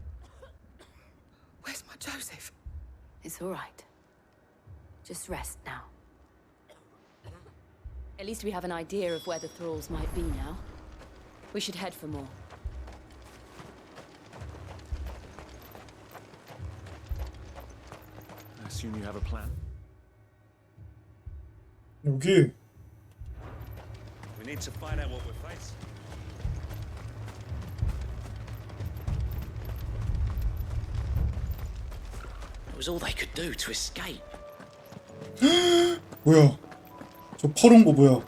my Joseph? It's all right. Just rest now. At least we have an idea of where the thralls might be now. We should head for more. I assume you have a plan. 여기 We need to find out what we're facing. It was all they could do to escape. 뭐야? 저 퍼런 거 뭐야?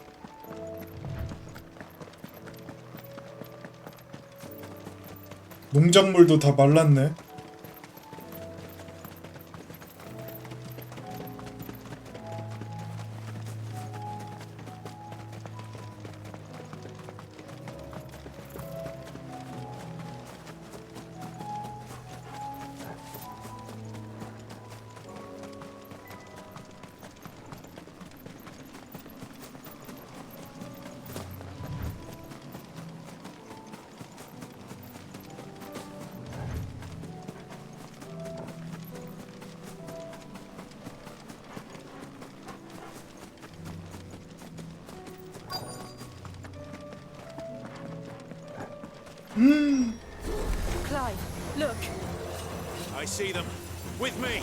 농작물도 다 말랐네. Clive, look. I see them. With me.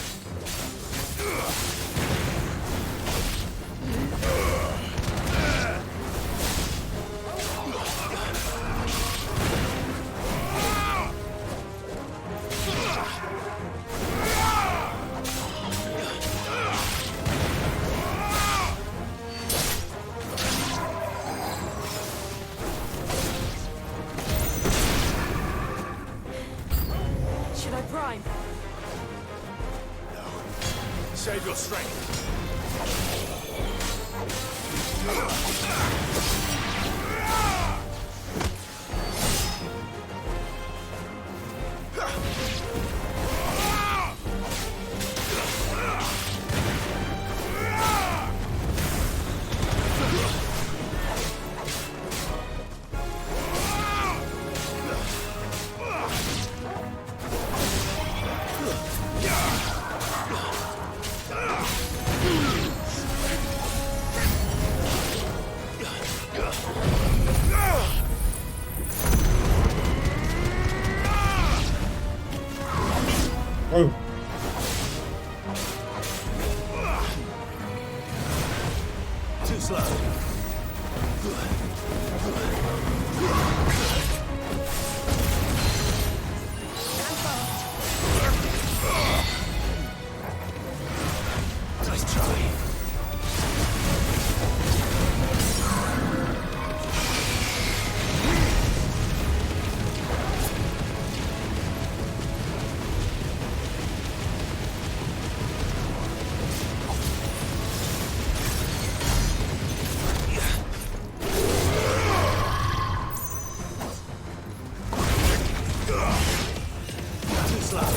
Should I prime? Save your strength. Too slow. Nice try. Too slow.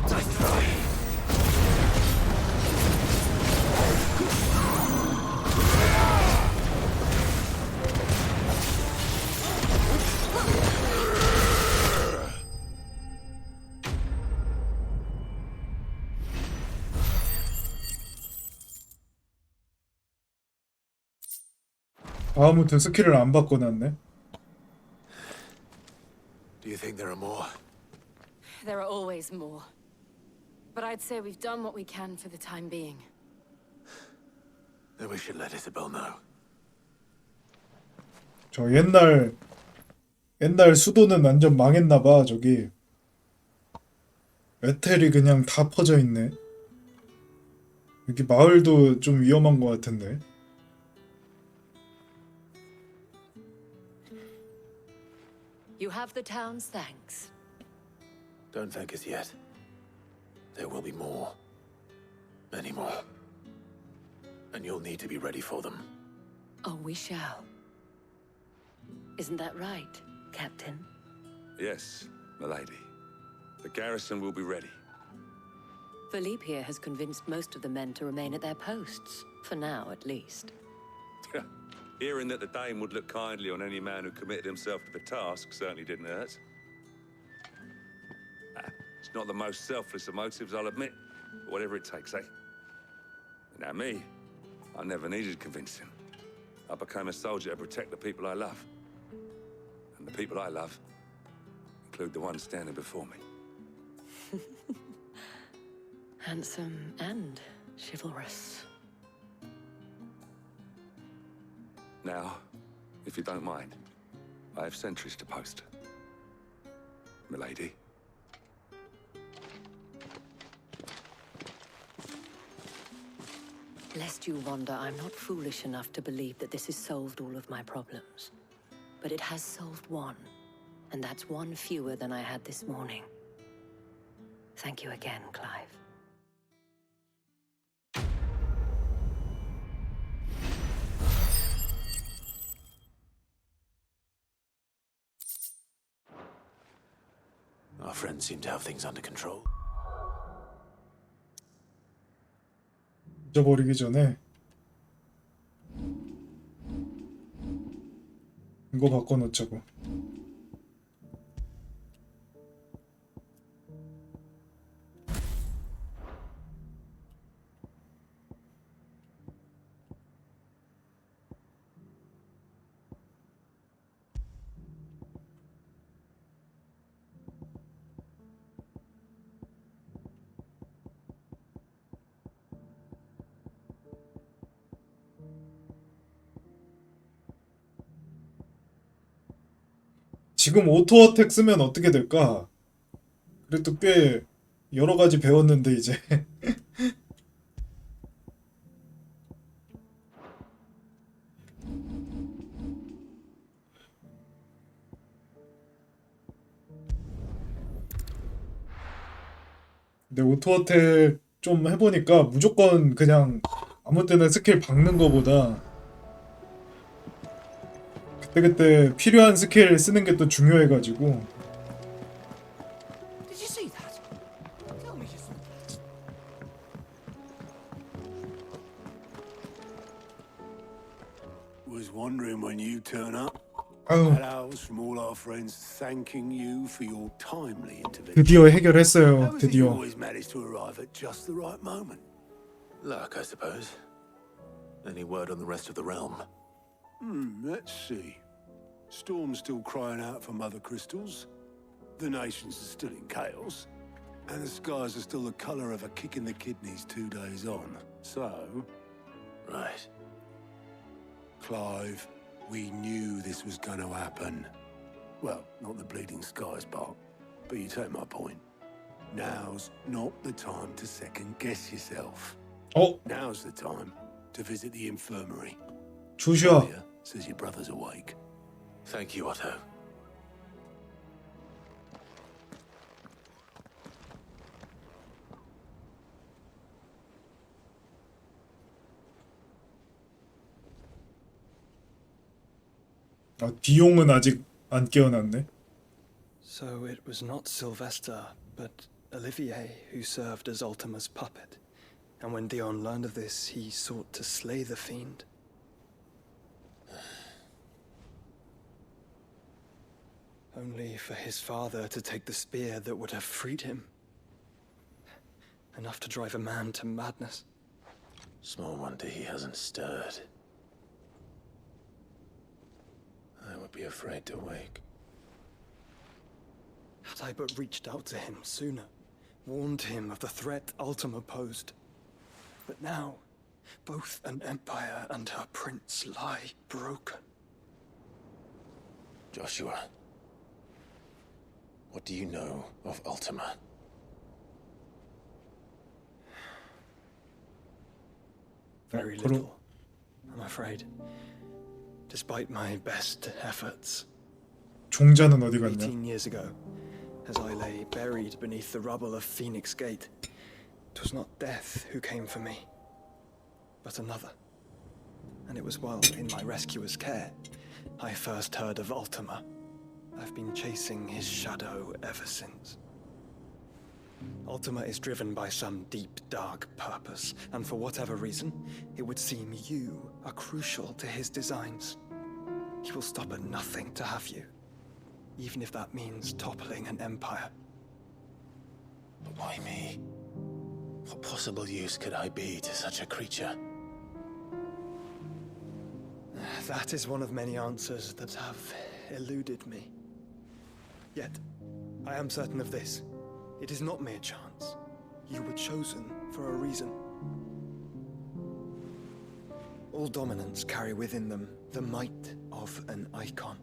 Nice try. 아무튼 스킬을 안 바꿔놨네. Do you think there are more? There are always more. But I'd say we've done what we can for the time being. Then we should let Isabel know. 저 옛날 수도는 완전 망했나봐. 저기 에텔이 그냥 다 퍼져 있네. 여기 마을도 좀 위험한 것 같은데. You have the town's thanks. Don't thank us yet. There will be more. Many more. And you'll need to be ready for them. Oh, we shall. Isn't that right, Captain? Yes, milady. The garrison will be ready. Philippe here has convinced most of the men to remain at their posts. For now, at least. Hearing that the Dane would look kindly on any man who committed himself to the task certainly didn't hurt. It's not the most selfless of motives, I'll admit. But whatever it takes, eh? Now me, I never needed convincing. I became a soldier to protect the people I love. And the people I love include the ones standing before me. Handsome and chivalrous. Now, if you don't mind, I have sentries to post. Milady. Lest you wonder, I'm not foolish enough to believe that this has solved all of my problems. But it has solved one, and that's one fewer than I had this morning. Thank you again, Clive. Our friends seem to have things under control. 잊어버리기 전에 이거 바꿔놓자고. 지금 오토어택 쓰면 어떻게 될까? 그래도 꽤 여러 가지 배웠는데 이제 근데 오토어택 좀 해보니까 무조건 그냥 아무 때나 스킬 박는 거보다 그때 필요한 스킬 쓰는 게 또 중요해가지고. Did you see that? Tell me you saw that. Was wondering when you turn up. 아유. Hellos from all our friends thanking you for your timely intervention. 드디어 해결했어요. How is it you 드디어. always manage to arrive at just the right moment? Luck, I suppose. Any word on the rest of the realm? Let's see. Storm's still crying out for mother crystals. The nations are still in chaos. And the skies are still the colour of a kick in the kidneys 2 days on. So... Right. Clive, we knew this was going to happen. Well, not the bleeding skies part, but you take my point. Now's not the time to second-guess yourself. Oh! Now's the time to visit the infirmary. 조슈아. Julia says your brother's awake. Thank you, Otto. 아, 디용은 아직 안 깨어났네. So it was not Sylvester, but Olivier who served as Ultima's puppet. And when Dion learned of this, he sought to slay the fiend. Only for his father to take the spear that would have freed him. Enough to drive a man to madness. Small wonder he hasn't stirred. I would be afraid to wake. Had I but reached out to him sooner, warned him of the threat Ultima posed. But now, both an empire and her prince lie broken. Joshua, what do you know of Ultima? Very little, I'm afraid. Despite my best efforts. 종자는 어디 갔냐? 18 years ago, as I lay buried beneath the rubble of Phoenix Gate, it was not death who came for me, but another. And it was while in my rescuer's care, I first heard of Ultima. I've been chasing his shadow ever since. Ultima is driven by some deep, dark purpose, and for whatever reason, it would seem you are crucial to his designs. He will stop at nothing to have you, even if that means toppling an empire. But why me? What possible use could I be to such a creature? That is one of many answers that have eluded me. Yet, I am certain of this. It is not mere chance. You were chosen for a reason. All dominants carry within them the might of an icon.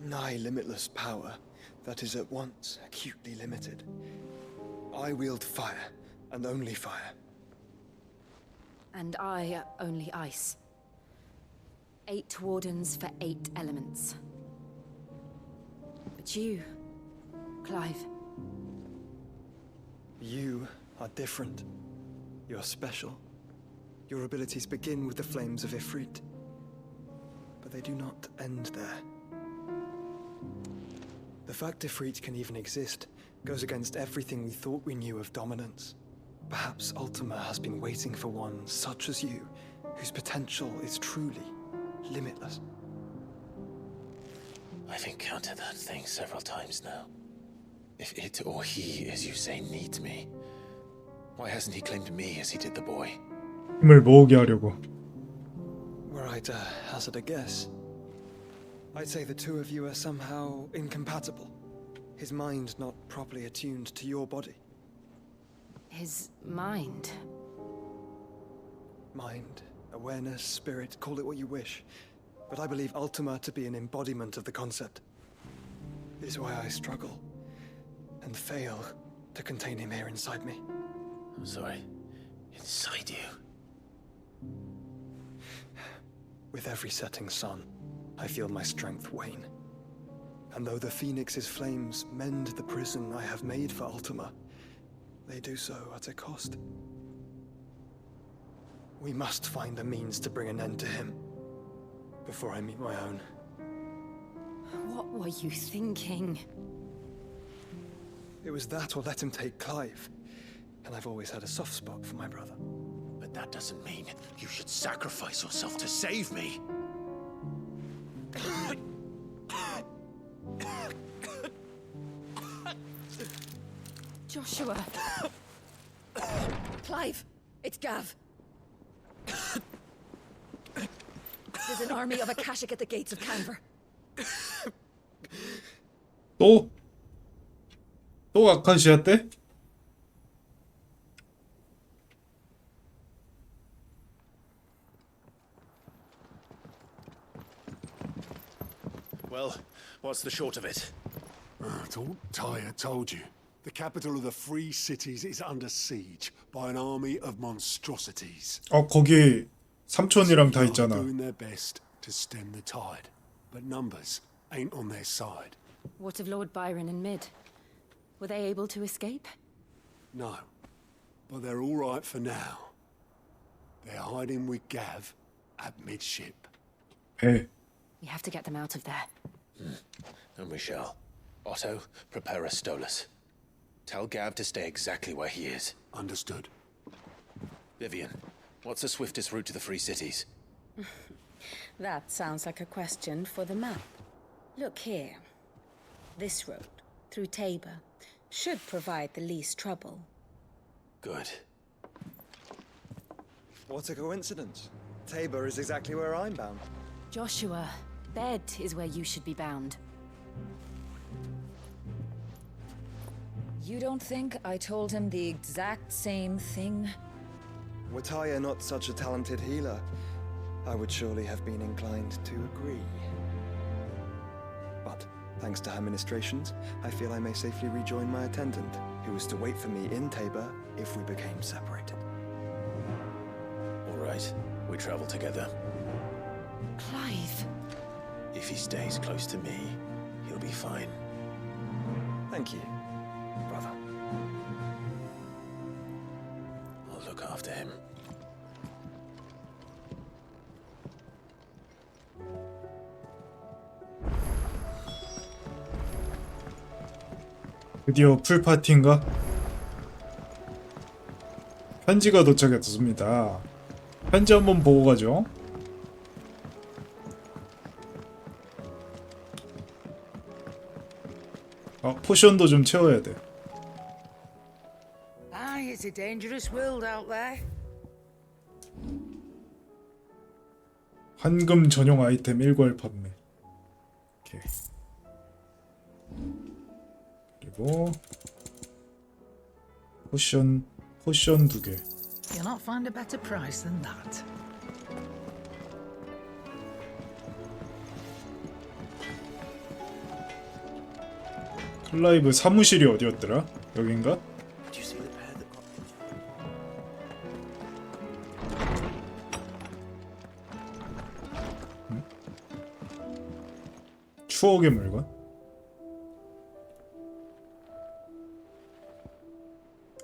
Nigh limitless power that is at once acutely limited. I wield fire, and only fire. And I only ice. 8 wardens for 8 elements. But you, Clive. You are different. You're special. Your abilities begin with the flames of Ifrit. But they do not end there. The fact Ifrit can even exist goes against everything we thought we knew of dominance. Perhaps Ultima has been waiting for one such as you, whose potential is truly limitless. I've encountered that thing several times now. If it or he, as you say, needs me, why hasn't he claimed me as he did the boy? 힘을 모으게 하려고. Were I to hazard a guess, I'd say the two of you are somehow incompatible. His mind not properly attuned to your body. His mind? Mind, awareness, spirit, call it what you wish. But I believe Ultima to be an embodiment of the concept. It is why I struggle and fail to contain him here inside me. I'm sorry. Inside you? With every setting sun, I feel my strength wane. And though the Phoenix's flames mend the prison I have made for Ultima, they do so at a cost. We must find a means to bring an end to him before I meet my own. What were you thinking? It was that or let him take Clive. And I've always had a soft spot for my brother. But that doesn't mean you should sacrifice yourself to save me. Joshua. Clive, it's Gav. There's an army of Akashic at the gates of Canver. 또 아카시아 때? Well, what's the short of it? I thought Tyre told you. The capital of the Free Cities is under siege by an army of monstrosities. 거기 삼촌이랑 다 They are 있잖아. doing their best to stem the tide, but numbers ain't on their side. What of Lord Byron and Mid? Were they able to escape? No, but they're all right for now. They're hiding with Gav at midship. 배. We have to get them out of there. And we shall. Otto, prepare a Stolas. Tell Gav to stay exactly where he is. Understood. Vivian, what's the swiftest route to the Free Cities? That sounds like a question for the map. Look here. This road, through Tabor, should provide the least trouble. Good. What a coincidence. Tabor is exactly where I'm bound. Joshua, bed is where you should be bound. You don't think I told him the exact same thing? Were Tyre not such a talented healer, I would surely have been inclined to agree. But, thanks to her ministrations, I feel I may safely rejoin my attendant, who was to wait for me in Tabor if we became separated. All right, we travel together. Clive. If he stays close to me, he'll be fine. Thank you, brother. I'll look after him. 드디어 풀파티인가? 편지가 도착했습니다. 편지 한번 보고 가죠. 포션도 좀 채워야 돼. Aye, it's a dangerous world out there. 황금 전용 아이템 일괄 판매. 오케이. 그리고 포션 2개. You'll not find a better price than that. 클라이브 사무실이 어디였더라? 여긴가? Did you see the pair that got 추억의 물건?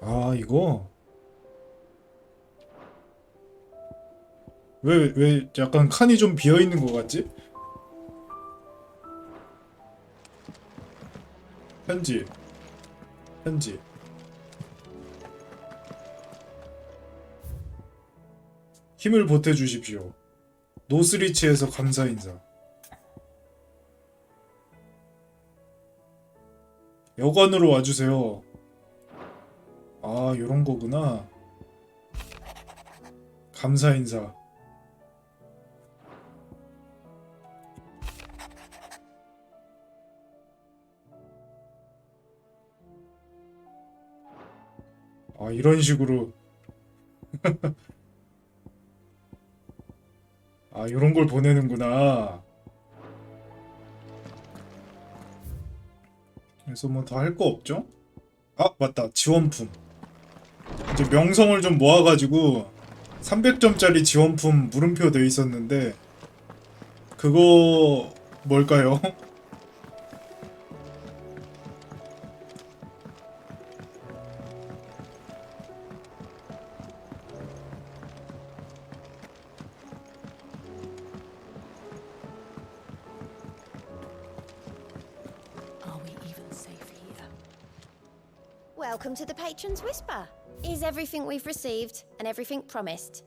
아 이거 왜 약간 칸이 좀 비어있는 것 같지? 편지 힘을 보태주십시오. 노스리치에서 감사 인사. 여관으로 와주세요. 아 요런 거구나. 감사 인사. 아 이런 식으로 아 요런 걸 보내는구나. 그래서 뭐 더 할 거 없죠? 아 맞다 지원품. 이제 명성을 좀 모아가지고 300점짜리 지원품 물음표 돼 있었는데 그거 뭘까요? Welcome to the Patron's Whisper. Is everything we've received and everything promised?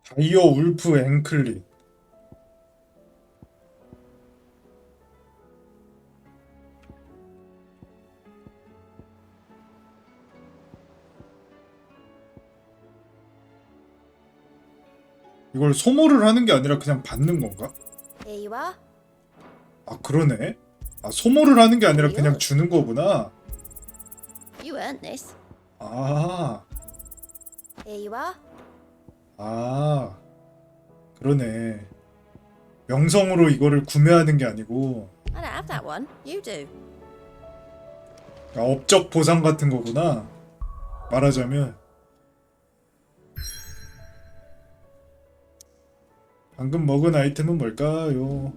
다이어 울프 앵클릿. 이걸 소모를 하는 게 아니라 그냥 받는 건가? Here you are. 아 그러네. 아 소모를 하는 게 아니라 그냥 주는 거구나. You earned this. 아, Here you are. 아 그러네. 명성으로 이거를 구매하는 게 아니고 I don't have that one. You do. 아, 업적 보상 같은 거구나. 말하자면 방금 먹은 아이템은 뭘까요?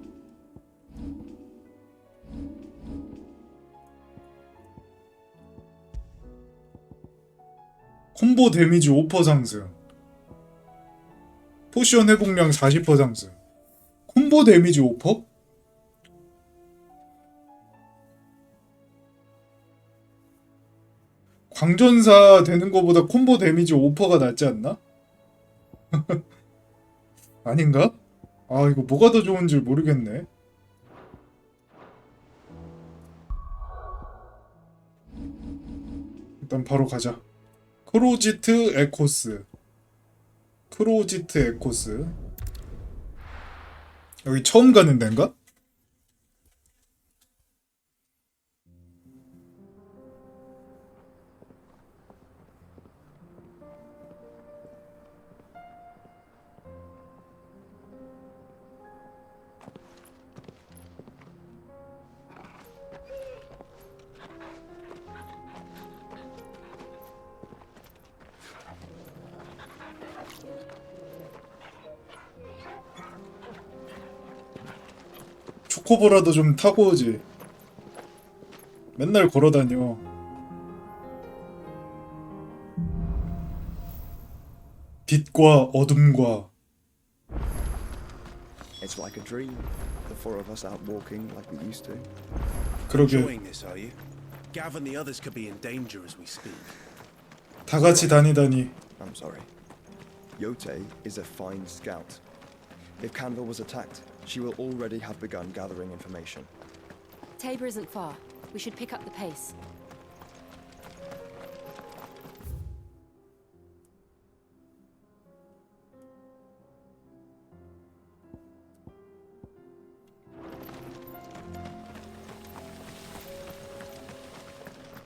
콤보 데미지 5% 상승, 포션 회복량 40% 상승. 콤보 데미지 5%? 광전사 되는 거보다 콤보 데미지 5%가 낫지 않나? 아닌가? 아 이거 뭐가 더 좋은지 모르겠네. 일단 바로 가자. 크로지트 에코스. 크로지트 에코스. 여기 처음 가는 데인가? 초코보라도 좀 타고 오지. 맨날 걸어다녀. 빛과 어둠과. It's like a dream. The four of us out walking like we used to. 그러게. Enjoying this, are you? Gav and the others could be in danger as we speak. 다 같이 다니다니. I'm sorry. Yote is a fine scout. If Canville was attacked, she will already have begun gathering information. Tabor isn't far. We should pick up the pace.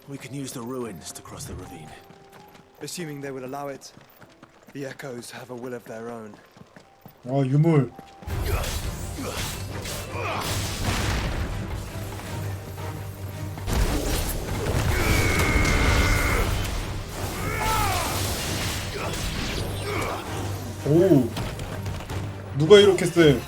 We can use the ruins to cross the ravine. Assuming they will allow it, the echoes have a will of their own. 아 유물. 오, 누가 이렇게 세?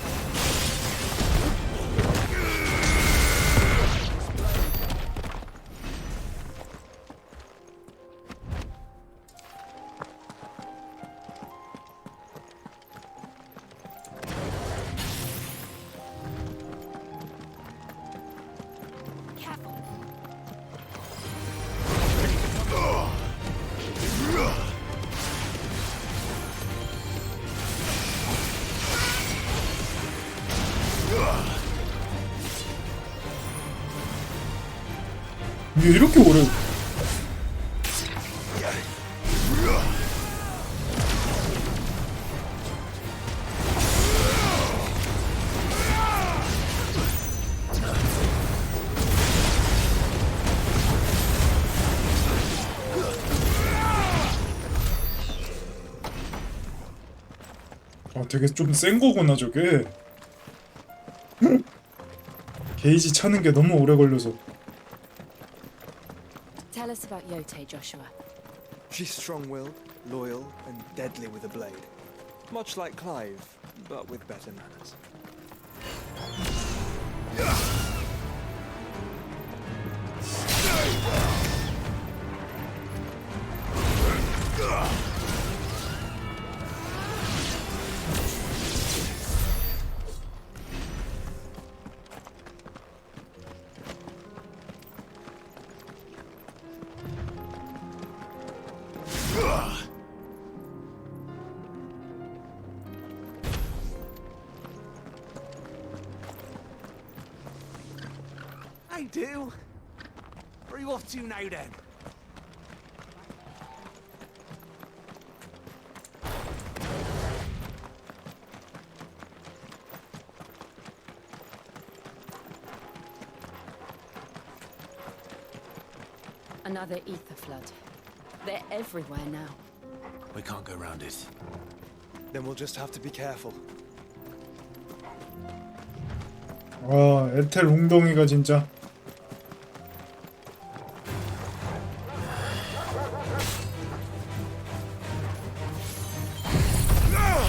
이게 이렇게 오래. 아 되게 좀 센 거구나 저게. 게이지 차는 게 너무 오래 걸려서. Tell us about Yote, Joshua. She's strong-willed, loyal, and deadly with a blade. Much like Clive, but with better manners. Hey, do. Where are you off to now, then? Another ether flood. They're everywhere now. We can't go around it. Then we'll just have to be careful. 아, 에텔 웅덩이가 진짜.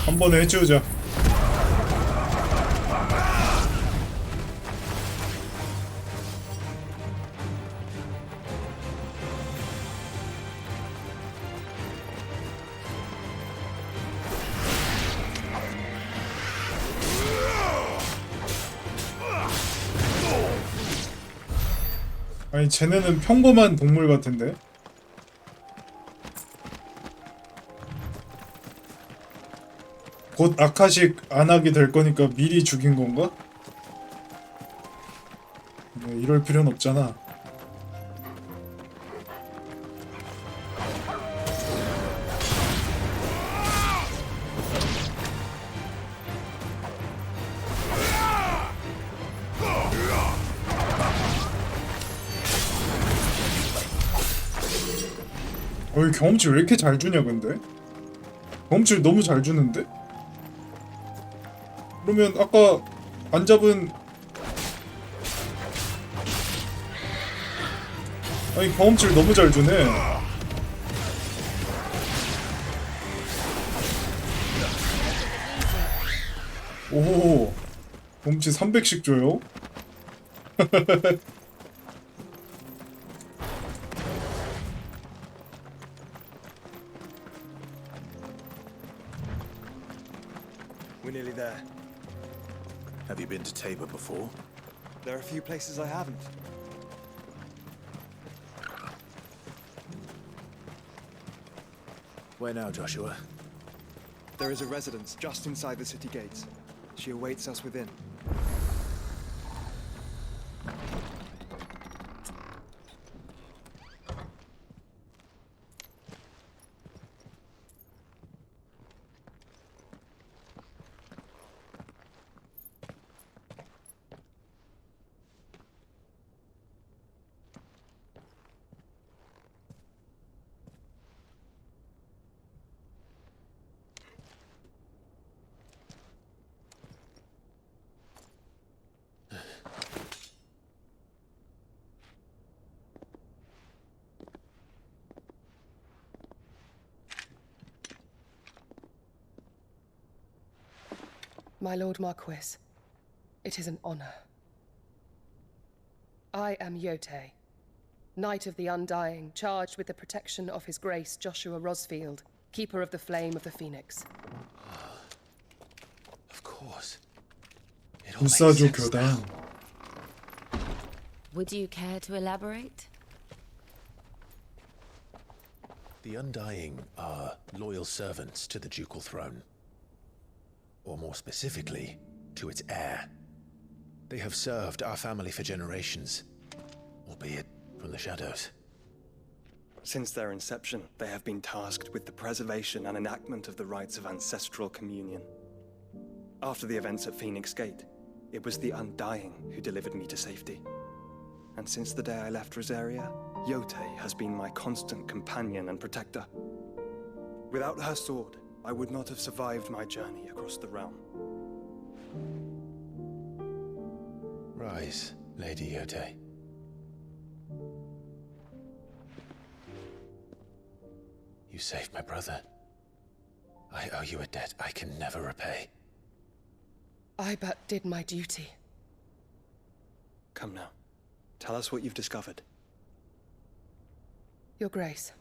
한 번에 해치우자. 아니 쟤네는 평범한 동물 같은데? 곧 아카식 안 하게 될 거니까 미리 죽인 건가? 네, 이럴 필요는 없잖아. 어이 경험치 왜 이렇게 잘 주냐 근데? 경험치를 너무 잘 주는데? 그러면 아까 안 잡은 아니 경험치를 너무 잘 주네. 오 경험치 300씩 줘요? We're nearly there. Have you been to Tabor before? There are a few places I haven't. Where now, Joshua? There is a residence just inside the city gates. She awaits us within. My Lord Marquis, it is an honor. I am Yote, Knight of the Undying, charged with the protection of His Grace Joshua Rosfield, Keeper of the Flame of the Phoenix. Of course. 불사조 교단. Would you care to elaborate? The Undying are loyal servants to the ducal throne. Or more specifically, to its heir. They have served our family for generations, albeit from the shadows. Since their inception, they have been tasked with the preservation and enactment of the rites of ancestral communion. After the events at Phoenix Gate, it was the Undying who delivered me to safety. And since the day I left Rosaria, Yote has been my constant companion and protector. Without her sword, I would not have survived my journey across the realm. Rise, Lady Yote. You saved my brother. I owe you a debt I can never repay. I but did my duty. Come now. Tell us what you've discovered. Your Grace.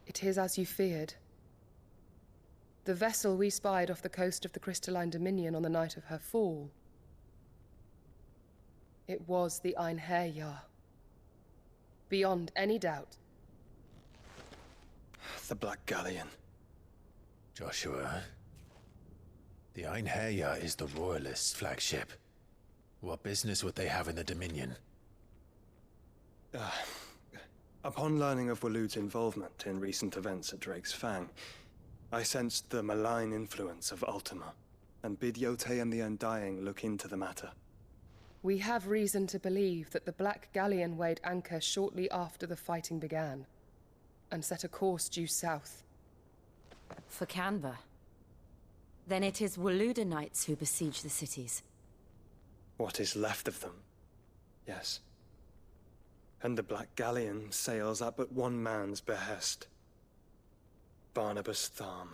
It is as you feared. The vessel we spied off the coast of the Crystalline Dominion on the night of her fall. It was the Einherjar. Beyond any doubt. The Black Galleon. Joshua, the Einherjar is the Royalists' flagship. What business would they have in the Dominion? Upon learning of Waloed's involvement in recent events at Drake's Fang, I sensed the malign influence of Ultima, and bid Yote and the Undying look into the matter. We have reason to believe that the Black Galleon weighed anchor shortly after the fighting began, and set a course due south. For Canva. Then it is Waluda knights who besiege the cities. What is left of them? Yes. And the Black Galleon sails at but one man's behest. Barnabas Tharm.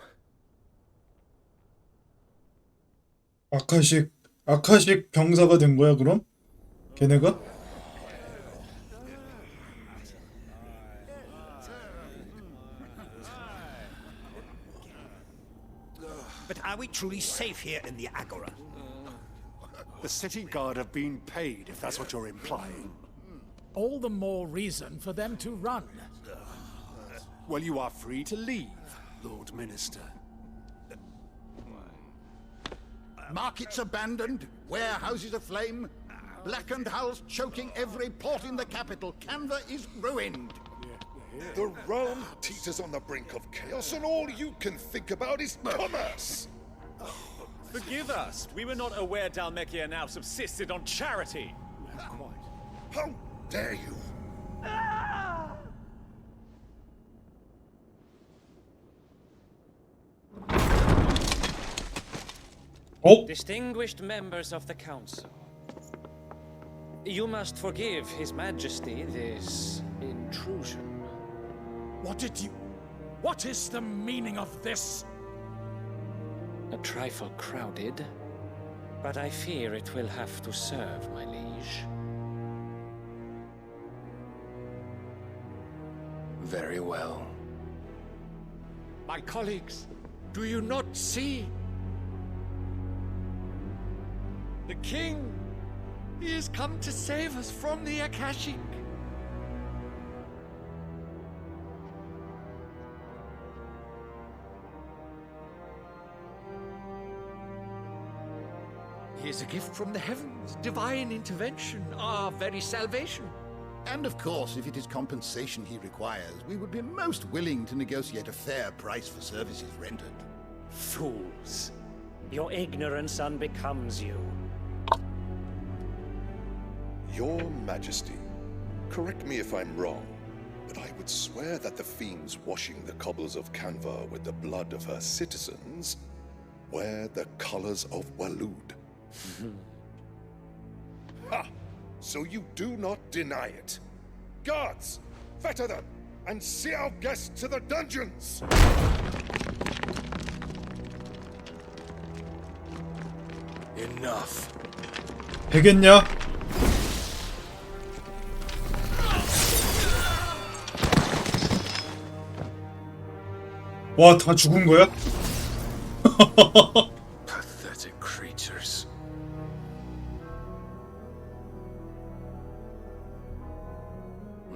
아카식 병사가 된 거야, 그럼? 걔네가? But are we truly safe here in the Agora? The city guard have been paid, if that's what you're implying. All the more reason for them to run. Well, you are free to leave, Lord Minister. Markets abandoned, warehouses aflame, blackened hulls choking every port in the capital. Canva is ruined. The realm teeters on the brink of chaos, and all you can think about is commerce! Forgive us. We were not aware Dhalmekia now subsisted on charity. How dare you? Distinguished members of the council, you must forgive His Majesty this intrusion. What is the meaning of this? A trifle crowded, but I fear it will have to serve, my liege. Very well. My colleagues, do you not see? The king! He has come to save us from the Akashic! He is a gift from the heavens, divine intervention, our very salvation. And of course, if it is compensation he requires, we would be most willing to negotiate a fair price for services rendered. Fools. Your ignorance unbecomes you. Your Majesty, correct me if I'm wrong, but I would swear that the fiends washing the cobbles of Canva with the blood of her citizens wear the colors of Walud. Ha! So you do not deny it. Guards, fetter them, and see our guests to the dungeons! Enough. 되겠냐? 와, 다 죽은 거야? Pathetic creatures.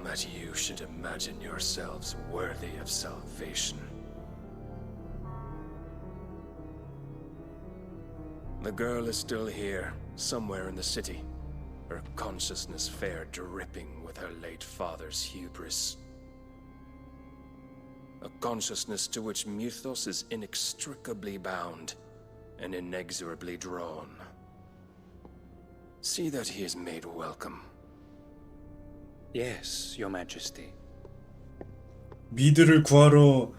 That you should imagine yourselves worthy of salvation. The girl is still here, somewhere in the city. Her consciousness fair dripping with her late father's hubris. A consciousness to which Mythos is inextricably bound and inexorably drawn. See that he is made welcome. Yes, Your Majesty. 미드를 구하러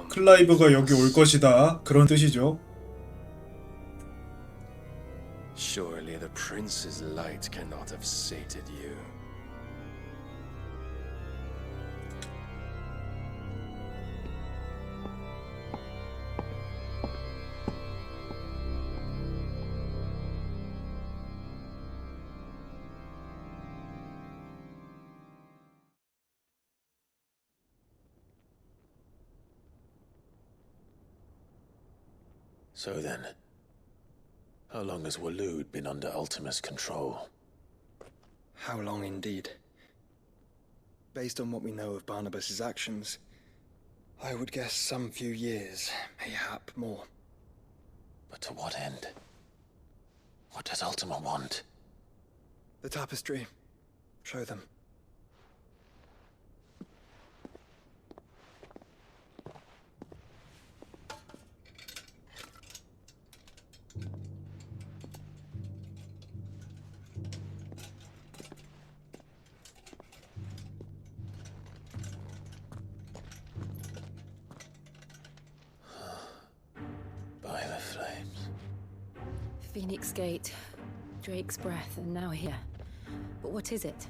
클라이브가 여기 올 것이다. 그런 뜻이죠. Surely the prince's light cannot have sated you. So then, how long has Walud been under Ultima's control? How long indeed? Based on what we know of Barnabas's actions, I would guess some few years, mayhap more. But to what end? What does Ultima want? The tapestry. Show them. Phoenix Gate, Drake's Breath, and now here. But what is it?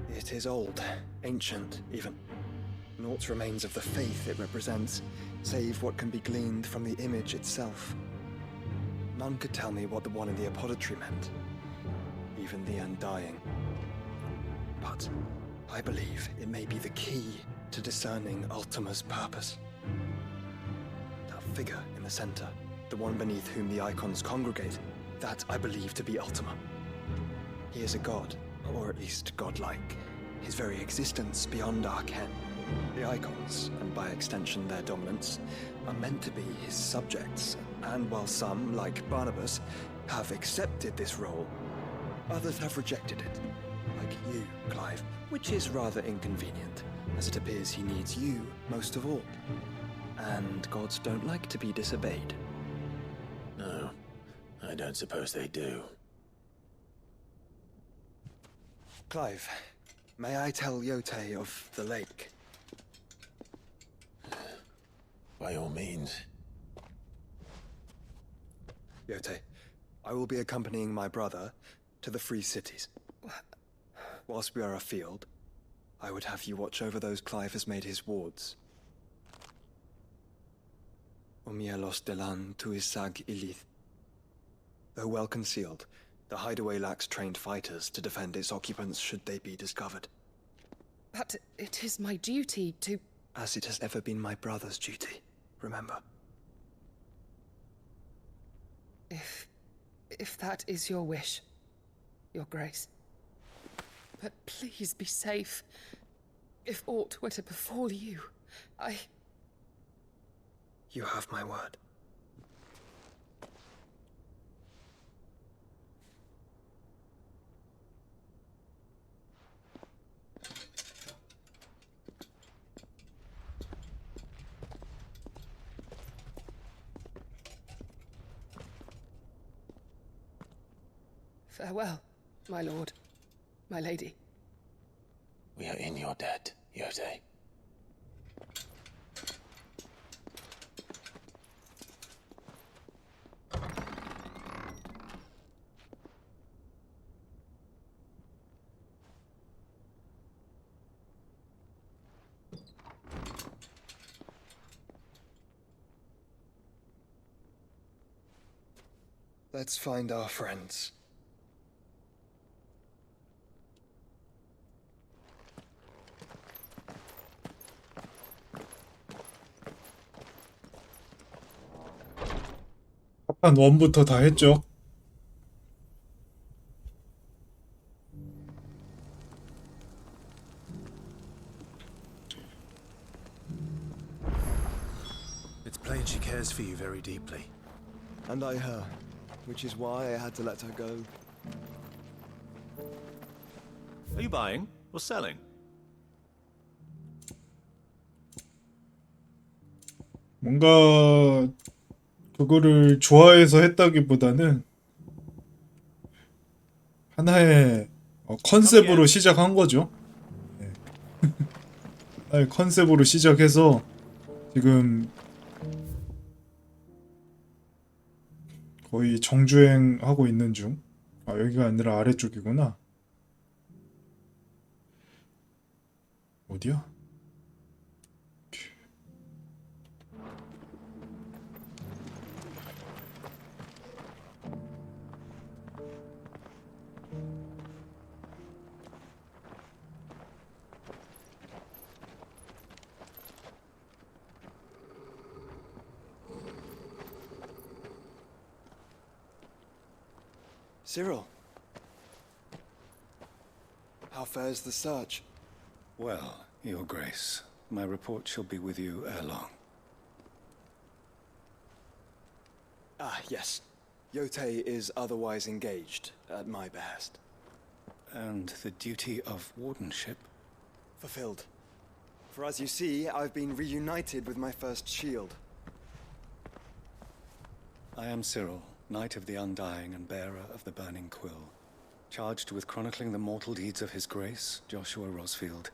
It is old, ancient, even. Naught remains of the faith it represents, save what can be gleaned from the image itself. None could tell me what the one in the apothecary meant, even the Undying. But I believe it may be the key to discerning Ultima's purpose. That figure in the center, the one beneath whom the icons congregate, that I believe to be Ultima. He is a god, or at least godlike, his very existence beyond our ken. The icons, and by extension their dominants, are meant to be his subjects, and while some, like Barnabas, have accepted this role, others have rejected it, like you, Clive, which is rather inconvenient, as it appears he needs you most of all. And gods don't like to be disobeyed. No, I don't suppose they do. Clive, may I tell Yote of the lake? By all means. Yote, I will be accompanying my brother to the Free Cities. Whilst we are afield, I would have you watch over those Clive has made his wards. Omielos delan tuisag ilith. Though well concealed, the hideaway lacks trained fighters to defend its occupants should they be discovered. But it is my duty to... As it has ever been my brother's duty, remember. If that is your wish, Your Grace. But please be safe. If aught were to befall you, You have my word. Farewell, my lord, my lady. We are in your debt, Yote. Let's find our friends. 한 1부터 다 했죠. It's plain she cares for you very deeply. And I her, which is why I had to let her go. Are you buying or selling? 뭔가 그거를 좋아해서 했다기보다는 하나의 컨셉으로 시작한 거죠. 네. 하나의 컨셉으로 시작해서 지금 거의 정주행하고 있는 중. 아, 여기가 아니라 아래쪽이구나. 어디야? Cyril. How fares the search? Well, Your Grace, my report shall be with you ere long. Ah, yes. Yote is otherwise engaged, at my behest. And the duty of wardenship? Fulfilled. For as you see, I've been reunited with my first shield. I am Cyril, Knight of the Undying and bearer of the Burning Quill, charged with chronicling the mortal deeds of His Grace, Joshua Rosfield,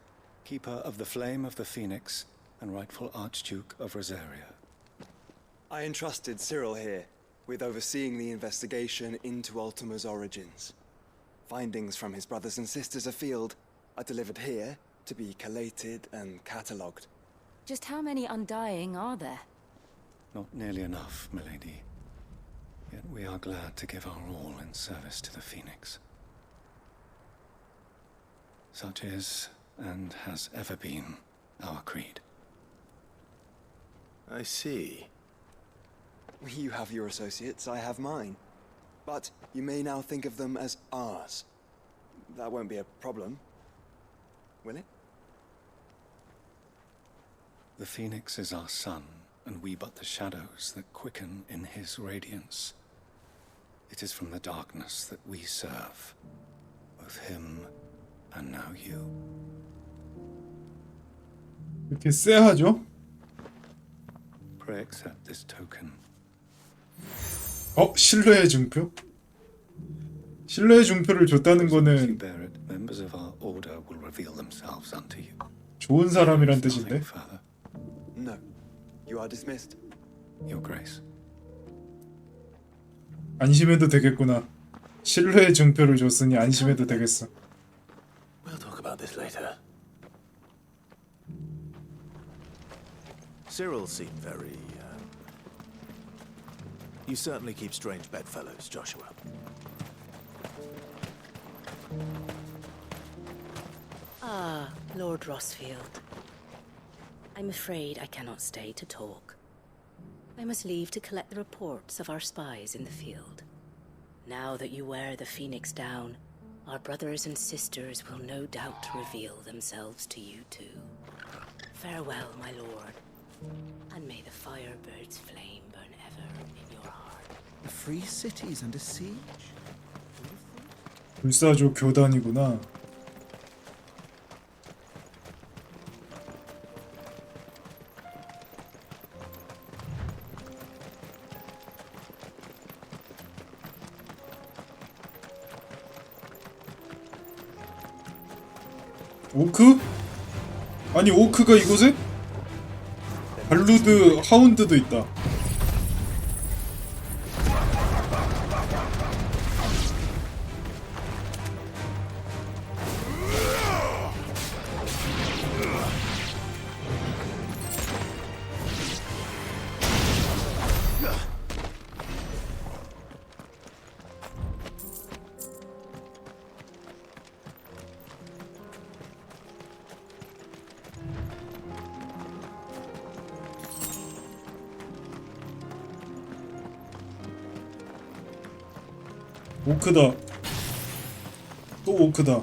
keeper of the Flame of the Phoenix and rightful Archduke of Rosaria. I entrusted Cyril here, with overseeing the investigation into Ultima's origins. Findings from his brothers and sisters afield are delivered here to be collated and catalogued. Just how many Undying are there? Not nearly enough, milady. Yet we are glad to give our all in service to the Phoenix. Such is, and has ever been, our creed. I see. You have your associates, I have mine. But you may now think of them as ours. That won't be a problem, will it? The Phoenix is our sun, and we but the shadows that quicken in his radiance. It is from the darkness that we serve, both him and now you. 이렇게 쎄하죠? Pray accept this token. 신뢰의 증표? 신뢰의 증표를 줬다는 거는 Bear it, members of our order will reveal themselves unto you. 좋은 사람이란 뜻인데? No. You are dismissed. Your Grace. 안심해도 되겠구나. 신뢰의 증표를 줬으니 안심해도 되겠어. We'll talk about this later. Cyril seemed very, You certainly keep strange bedfellows, Joshua. Ah, Lord Rosfield. I'm afraid I cannot stay to talk. I must leave to collect the reports of our spies in the field. Now that you wear the Phoenix down, our brothers and sisters will no doubt reveal themselves to you too. Farewell, my lord, and may the Firebird's flame burn ever in your heart. The free city's under siege? 불사조 교단이구나. 오크? 아니 오크가 이곳에? 발루드 하운드도 있다. 오크다. 또 오크다.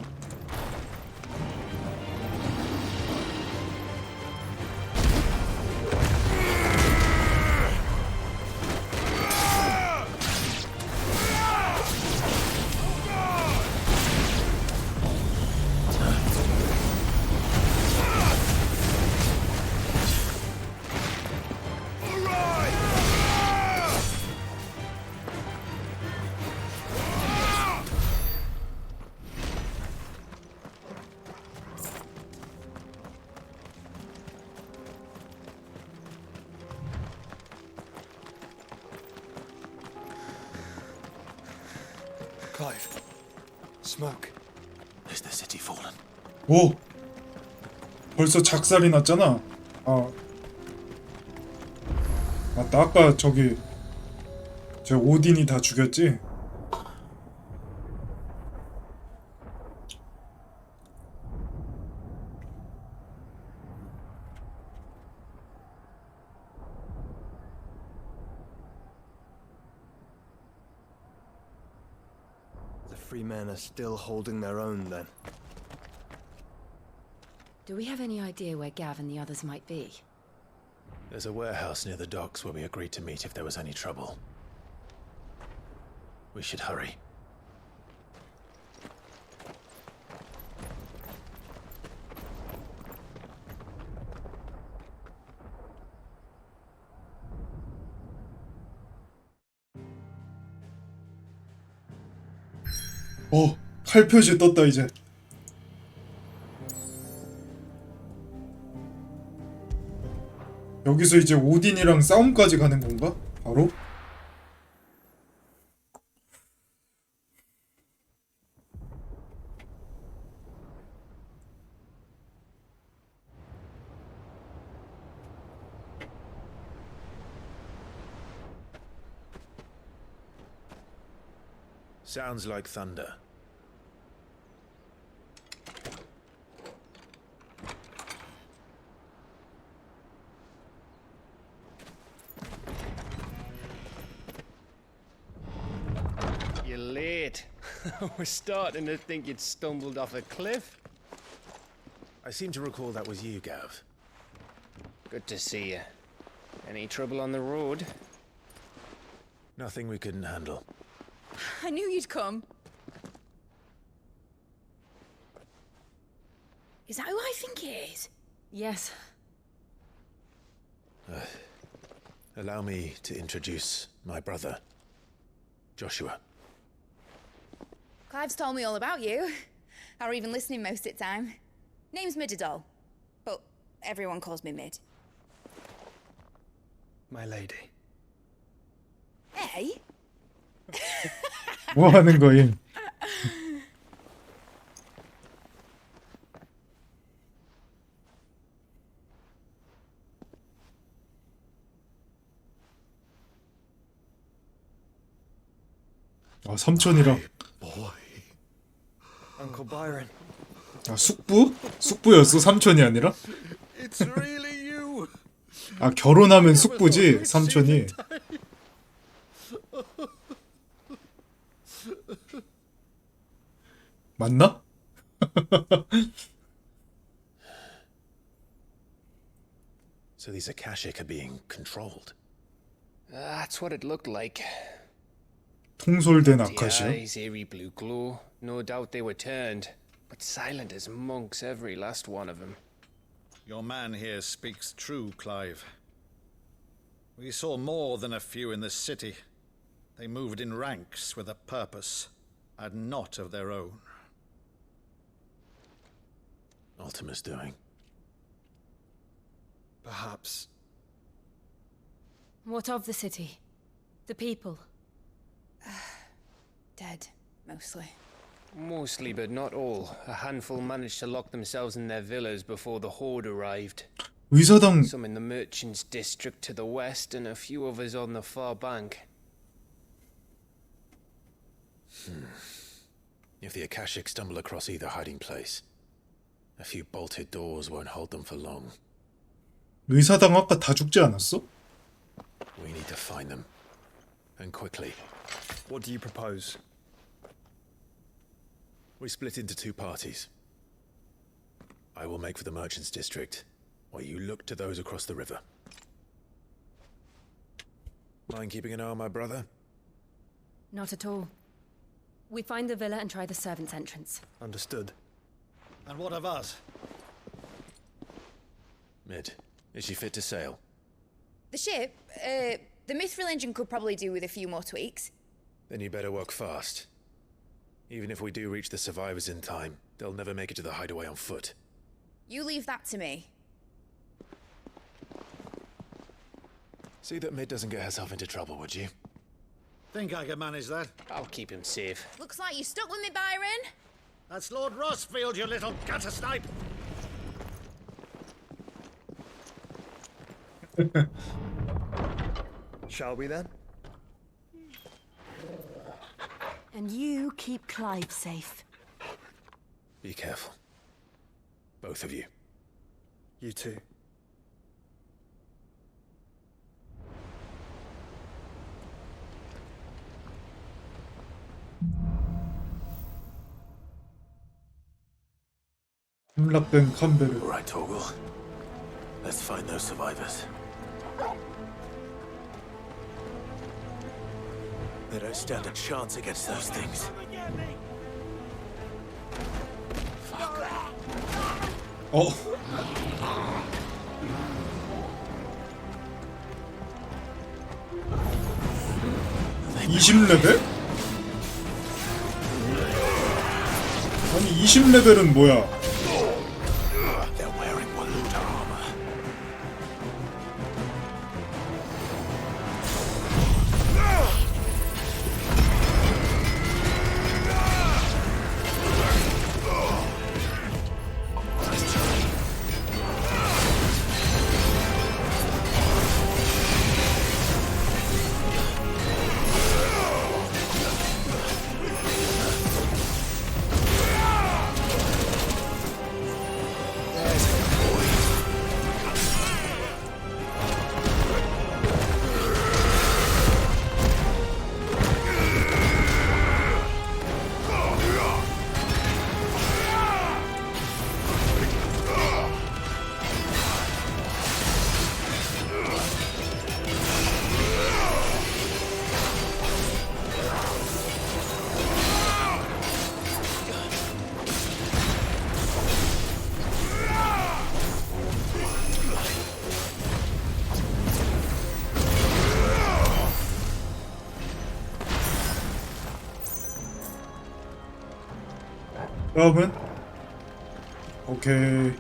Clive. Smoke. Is the city fallen? 오! 벌써 작살이 났잖아. 맞다. 아까 저기 저 오딘이 다 죽였지? The free men are still holding their own then. Do we have any idea where Gav and the others might be? There's a warehouse near the docks where we agreed to meet if there was any trouble. We should hurry. 칼 표시 떴다 이제. 여기서 이제 오딘이랑 싸움까지 가는 건가? 바로? Sounds like thunder. You're late. We're starting to think you'd stumbled off a cliff. I seem to recall that was you, Gav. Good to see you. Any trouble on the road? Nothing we couldn't handle. I knew you'd come. Is that who I think it is? Yes. Allow me to introduce my brother, Joshua. Clive's told me all about you. Or even listening most of the time. Name's Midadol, but everyone calls me Mid. My lady. Hey? 뭐 하는 거임? 아, 삼촌이랑. Uncle Byron. 아, 숙부? 숙부였어? 삼촌이 아니라? It's really you. 아, 결혼하면 숙부지, 삼촌이. 맞나? So these Akashic are being controlled. That's what it looked like. 통솔된 The 아카시아. eyes, eerie blue glow. No doubt they were turned, but silent as monks, every last one of them. Your man here speaks true, Clive. We saw more than a few in this city. They moved in ranks with a purpose, and not of their own. Ultima's doing. Perhaps. What of the city? The people? Dead, mostly. Mostly, but not all. A handful managed to lock themselves in their villas before the horde arrived. 의사당. Some in the merchants' district to the west, and a few others on the far bank. If the Akashic stumble across either hiding place, a few bolted doors won't hold them for long. 의사당 아까 다 죽지 않았어? We need to find them. And quickly. What do you propose? We split into two parties. I will make for the merchants' district, while you look to those across the river. Mind keeping an eye on my brother? Not at all. We find the villa and try the servants' entrance. Understood. And what of us? Mid, is she fit to sail? The ship, the Mithril engine could probably do with a few more tweaks. Then you better work fast. Even if we do reach the survivors in time, they'll never make it to the hideaway on foot. You leave that to me. See that Mid doesn't get herself into trouble, would you? Think I can manage that? I'll keep him safe. Looks like you stuck with me, Byron. That's Lord Rossfield, you little gutter snipe! Shall we then? And you keep Clive safe. Be careful. Both of you. You too. 함락된 칸베르. All right, Torgal. Let's find those survivors. They don't stand a chance against those things. 어? 20레벨? 아니 20레벨은 뭐야? They're wearing Waluda armor. 다음은 오케이.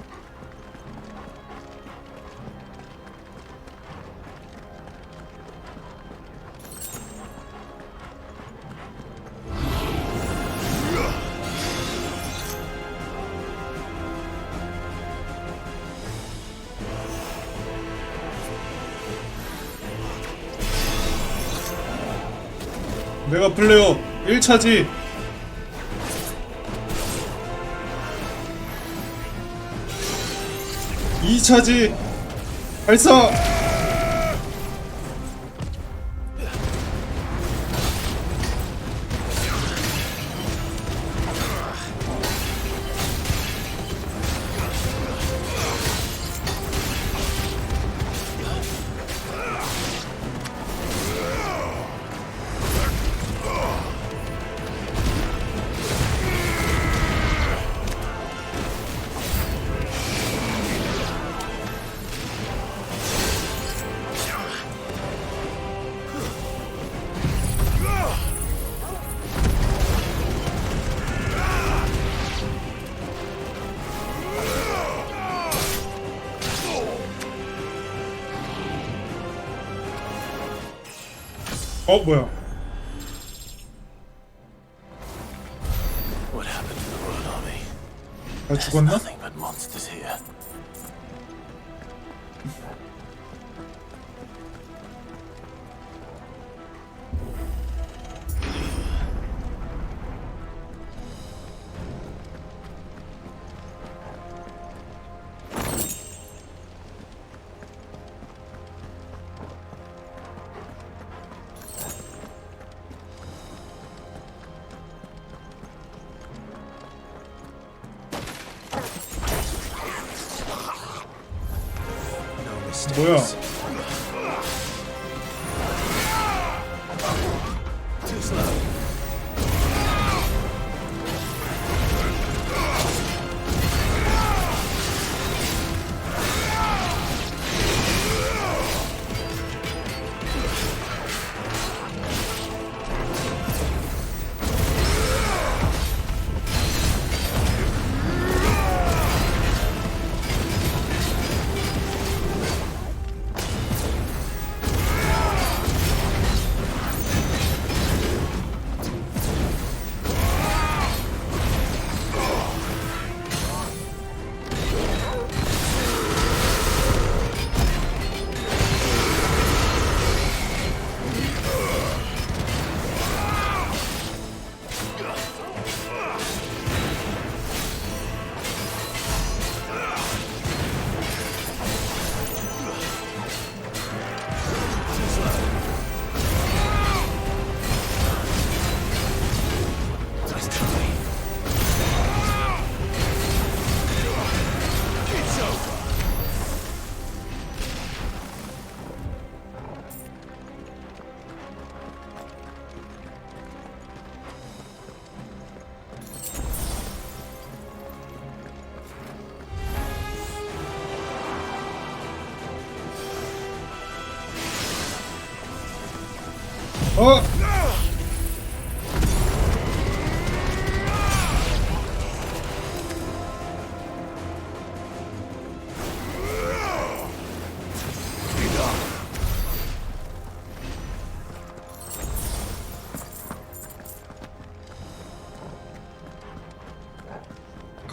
내가 플레이어 1차지. 2차지. 발사. 뭐야? What happened to the Royal Army? 다 죽었나? Nothing but monsters here. 뭐야? Too slow.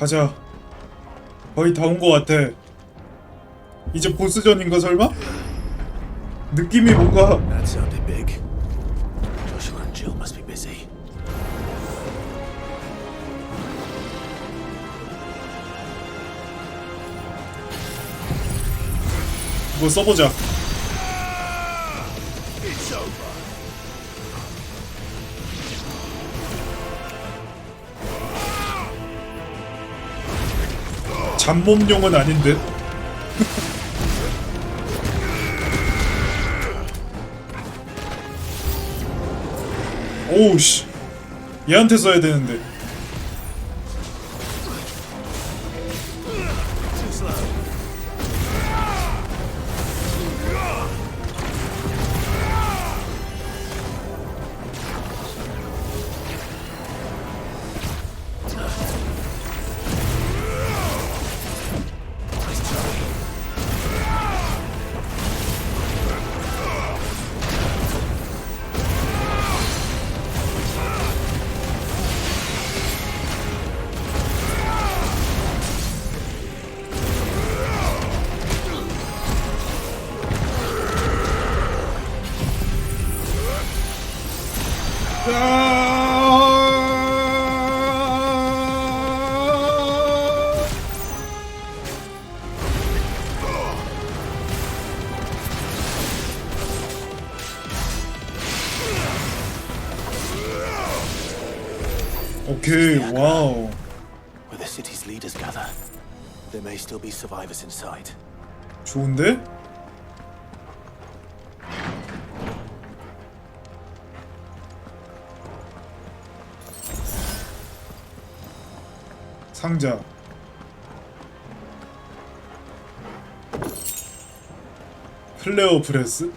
가자. 거의 다 온 것 같아. 이제 보스전인가 설마? 느낌이 뭔가. That sounded big. Joshua and Jill must be busy. 뭐 써보자. It's over. 잡몸용은 아닌 듯. 오우 씨. 얘한테 써야 되는데. Too slow. 오케이, 와우. Where the city's leaders gather. There may still be survivors inside. 좋은데? 상자. 플레어 프레스?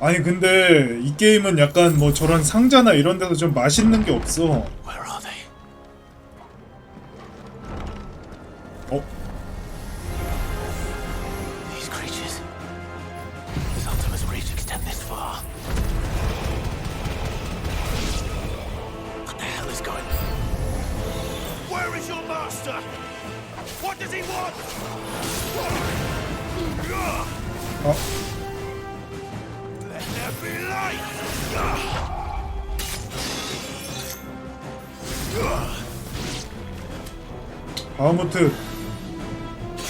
아니 근데 이 게임은 약간 뭐 저런 상자나 이런 데서 좀 맛있는 게 없어. Where are they? 어? These creatures. Does Ultima's reach extend this far? What the hell is going on? Where is your master? What does he want? 어? Let there be light!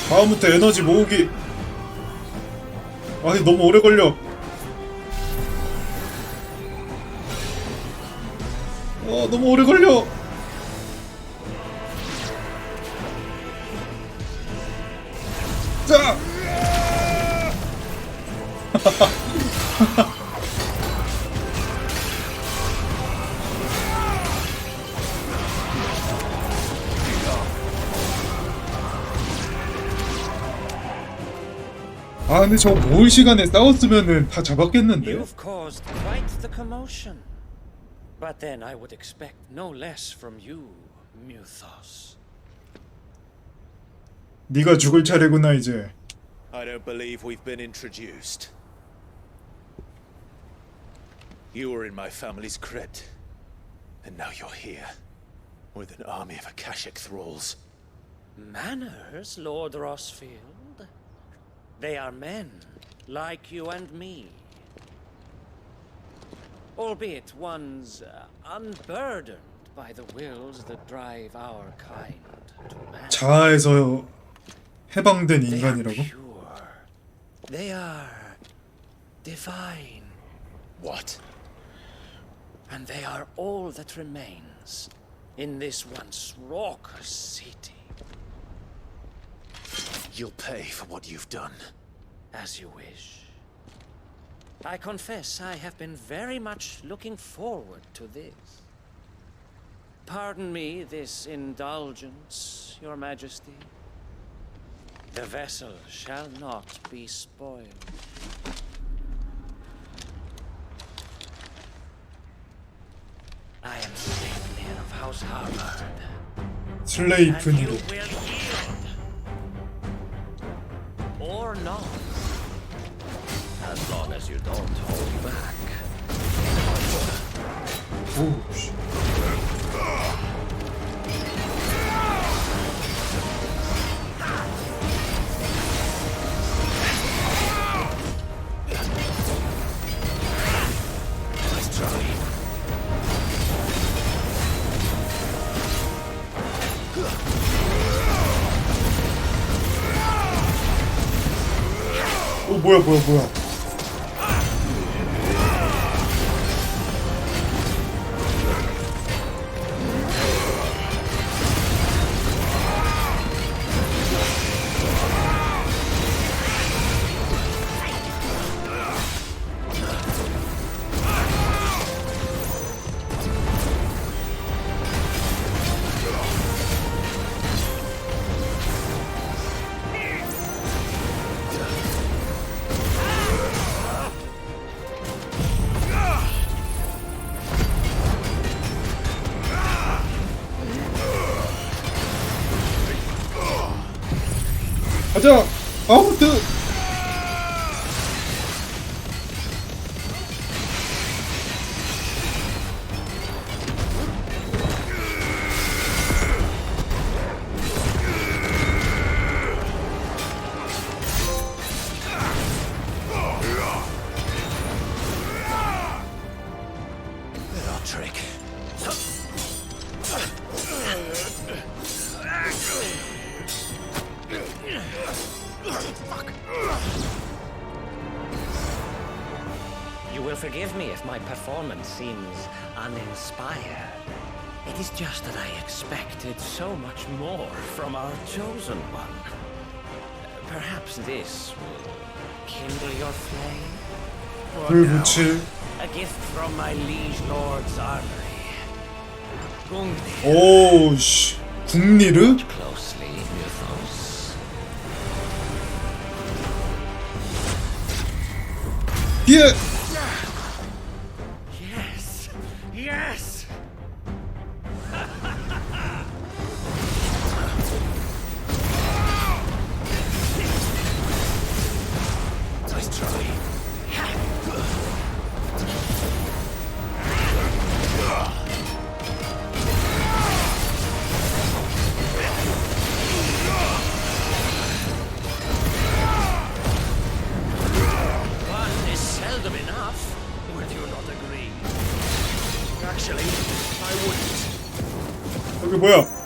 바우무트 에너지 모으기. 아니 너무 오래 걸려. 너무 오래 걸려. 자. 아 근데 저 모을 시간에 싸웠으면은 다 잡았겠는데. You've caused quite the commotion. But then I would expect no less from you, Muthos. 네가 죽을 차례구나 이제. I don't believe we've been introduced. You were in my family's crypt, and now you're here, with an army of Akashic thralls. Manners, Lord Rosfield? They are men, like you and me. Albeit ones unburdened by the wills that drive our kind to man. 자아에서 해방된 인간이라고? They are divine. What? And they are all that remains in this once raucous city. You'll pay for what you've done. As you wish. I confess I have been very much looking forward to this. Pardon me this indulgence, Your Majesty. The vessel shall not be spoiled. I am Sleipnir of House Harvard. 슬레이프니르. Or not. As long as you don't hold back. 오, 씨. Let's try. 뭐야. 가자! 아무튼! Little trick. You will forgive me if my performance seems uninspired. It is just that I expected so much more from our chosen one. Perhaps this will kindle your flame? For now, 불붙일. a gift from my liege lord's armory. 오, 씨. 국리르? Closely, Mythos. 예. Yes! Yes! Nice try. One is seldom enough. Would you not agree? Actually, I wouldn't. 여기 뭐야?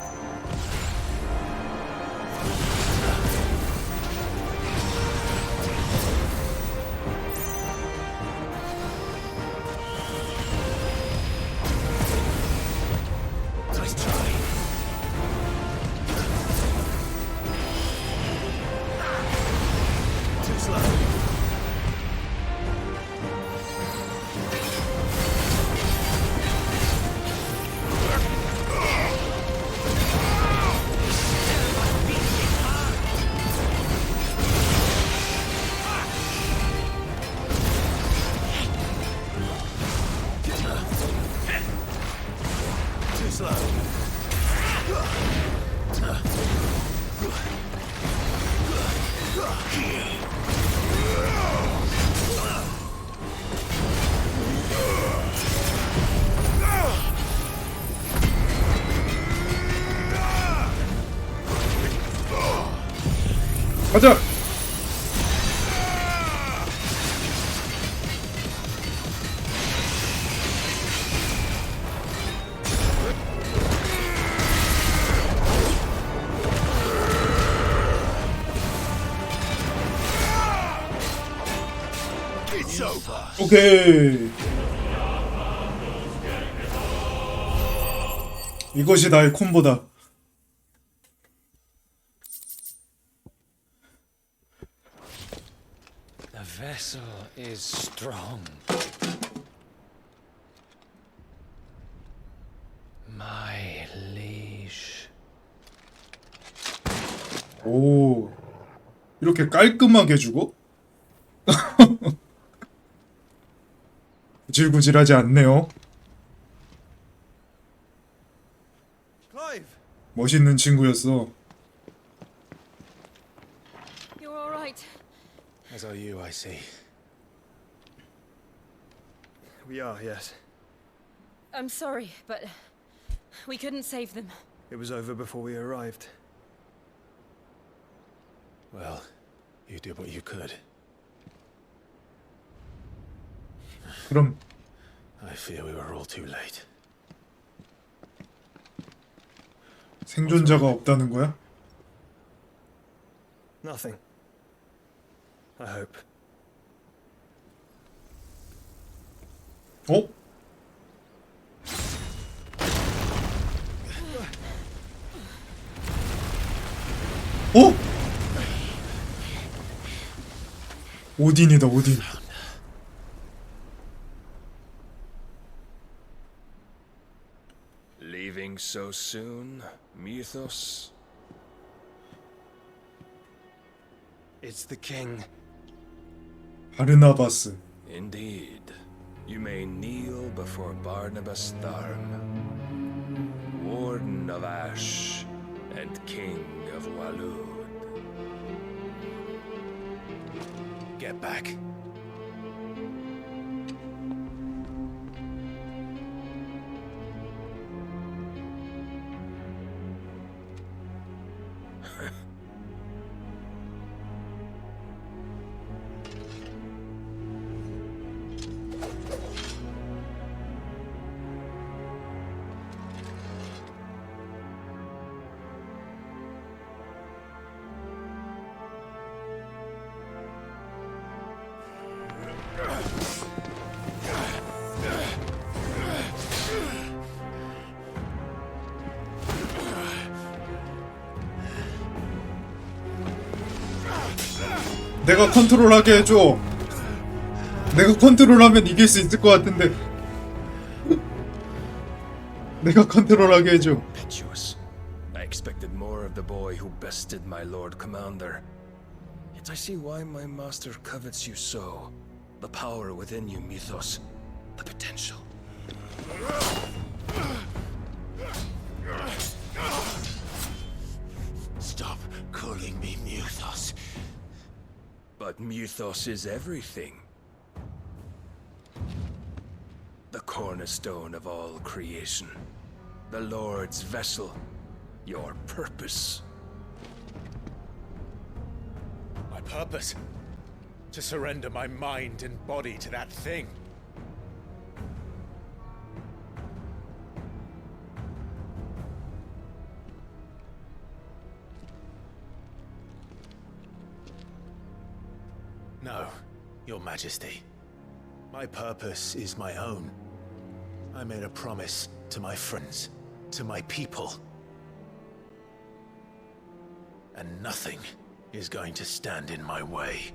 Nice try. Too slow. Too slow. 가자. It's over. 오케이. 이것이 나의 콤보다. The vessel is strong. My liege. 오. 이렇게 깔끔하게 주고? 구질구질하지 않네요. Clive! 멋있는 친구였어. You're all right. As are you, I see. We are, yes. I'm sorry, but we couldn't save them. It was over before we arrived. Well, you did what you could. 그럼 I fear we were all too late. 생존자가 없다는 거야? Nothing. I hope. 어? 어? 오딘이다, 오딘. Leaving so soon, Mythos? It's the king. 바르나바스. Indeed. You may kneel before Barnabas Tharm, Warden of Ash and King of Walud. Get back. 내가 컨트롤하게 해줘. 내가 컨트롤하면 이길 수 있을 것 같은데. 내가 컨트롤하게 해줘. Impetuous. I expected more of the boy who bested my Lord Commander. Yet I see why my master covets you so. The power within you, Mythos. The potential. Stop calling me Mythos. But Mythos is everything. The cornerstone of all creation. The Lord's vessel. Your purpose. My purpose? To surrender my mind and body to that thing. No, Your Majesty. My purpose is my own. I made a promise to my friends, to my people. And nothing is going to stand in my way.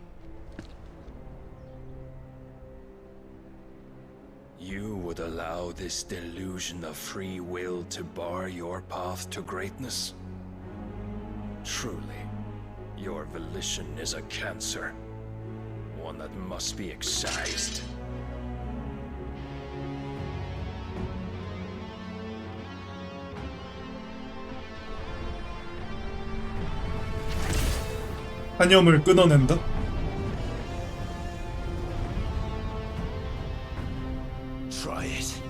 You would allow this delusion of free will to bar your path to greatness? Truly, your volition is a cancer. One that must be excised. 한염을 끊어낸다? Try it.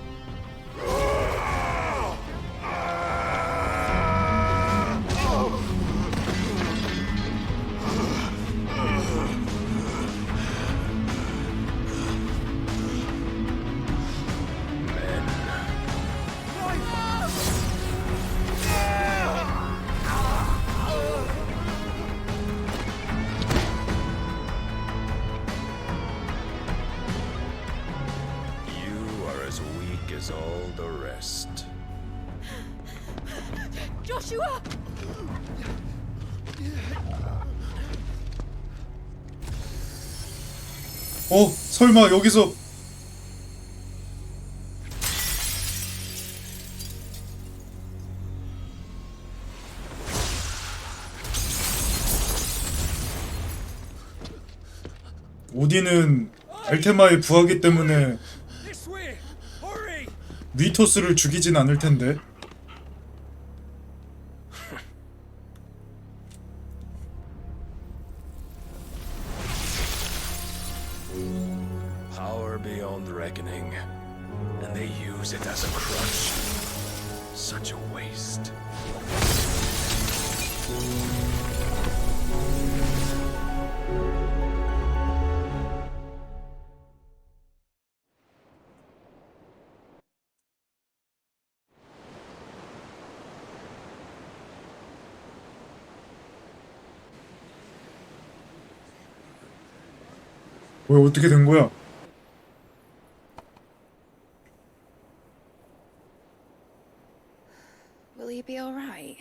As all the rest. Joshua! 설마 여기서 오딘은 알테마의 부하기 때문에 미토스를 죽이진 않을 텐데. Power beyond reckoning, and they use it as a crutch. Such a waste. 왜 어떻게 된 거야? Will he be all right?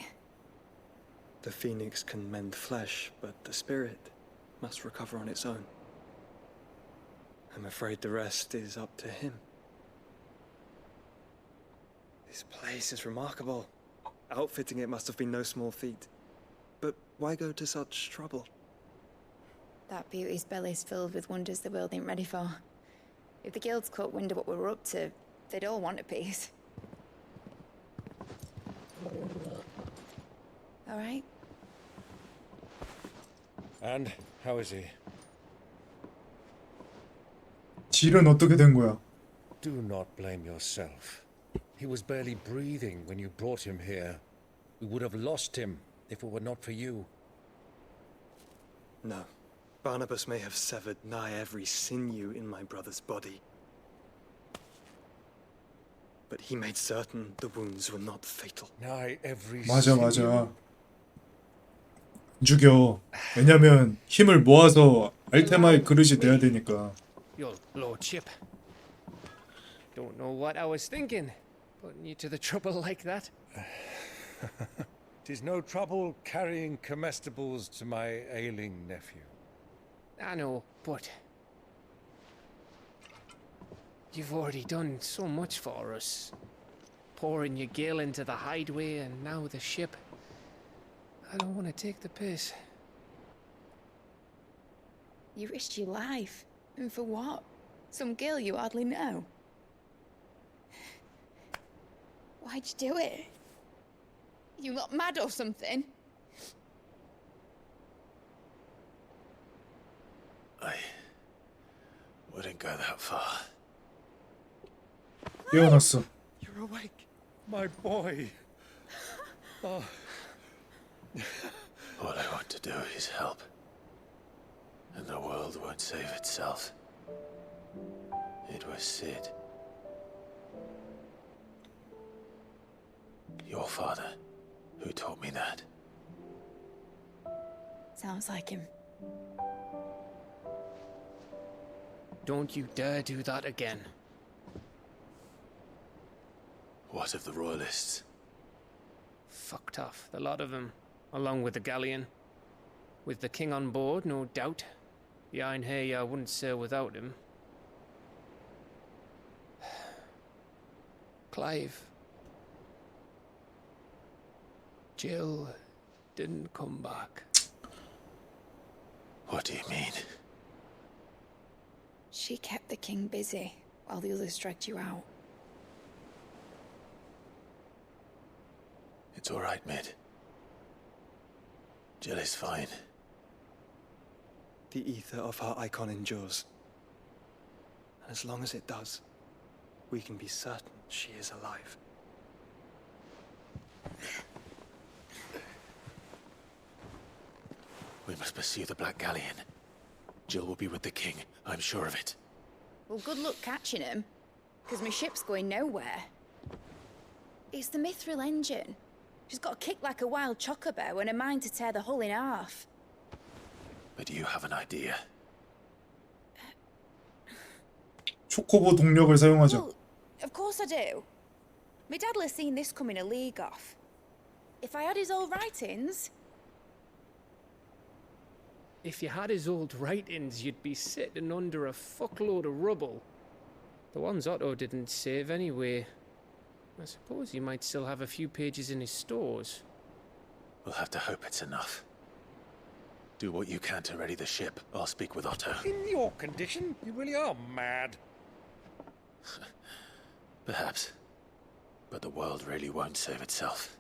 The phoenix can mend flesh, but the spirit must recover on its own. I'm afraid the rest is up to him. This place is remarkable. Outfitting it must have been no small feat. But why go to such trouble? That beauty's belly's filled with wonders the world ain't ready for. If the guilds caught wind of what we were up to, they'd all want a piece. All right? And how is he? 질은 어떻게 된 거야? Do not blame yourself. He was barely breathing when you brought him here. We would have lost him if it were not for you. No. Barnabas may have severed nigh every sinew in my brother's body. But he made certain the wounds were not fatal. Nigh every 맞아. 안 죽여. 왜냐면 힘을 모아서 알테마의 그릇이 돼야 되니까. Your lordship. Don't know what I was thinking, putting you to the trouble like that. 'Tis no trouble carrying comestibles to my ailing nephew. I know, but you've already done so much for us. Pouring your gil into the hideaway and now the ship. I don't want to take the piss. You risked your life. And for what? Some girl you hardly know. Why'd you do it? You not mad or something? I wouldn't go that far. 깨어났어. You're awake, my boy. Oh. All I want to do is help. And the world won't save itself. It was Sid. Your father, who taught me that. Sounds like him. Don't you dare do that again. What of the Royalists? Fucked off, the lot of them, along with the galleon. With the king on board, no doubt. The Iron Hair wouldn't sail without him. Clive. Jill didn't come back. What do you mean? She kept the king busy while the others dragged you out. It's all right, Mid. Jill is fine. The ether of her icon endures. And as long as it does, we can be certain she is alive. We must pursue the Black Galleon. Jill will be with the king, I'm sure of it. Well, good luck catching him, because my ship's going nowhere. It's the Mithril engine. She's got a kick like a wild chocobo and a mind to tear the hull in half. But do you have an idea? 초코보 동력을 사용하자. Well, of course I do. My dad'll have seen this coming a league off. If I had his old writings... If you had his old writings, you'd be sitting under a fuckload of rubble. The ones Otto didn't save anyway. I suppose he might still have a few pages in his stores. We'll have to hope it's enough. Do what you can to ready the ship. I'll speak with Otto. In your condition, you really are mad. Perhaps. But the world really won't save itself.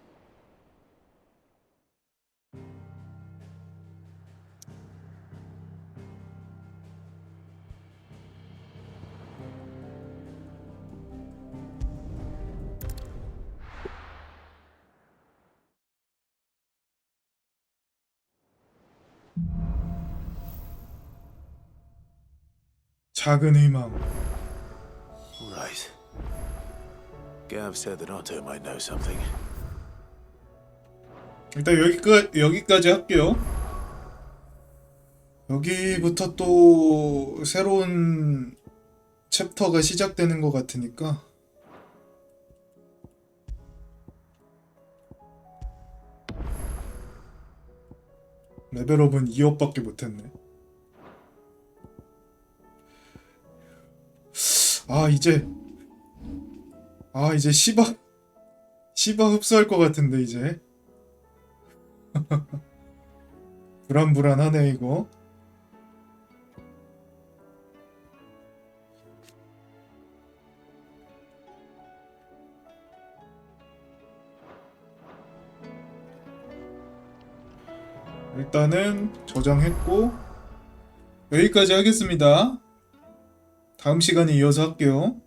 작은 희망. Right. Gav said that Otto might know something. 일단 여기까지 할게요. 여기부터 또 새로운 챕터가 시작되는 것 같으니까 레벨업은 2업밖에 못했네. 이제 시바 흡수할 것 같은데 이제 불안불안하네 이거. 일단은 저장했고 여기까지 하겠습니다. 다음 시간에 이어서 할게요.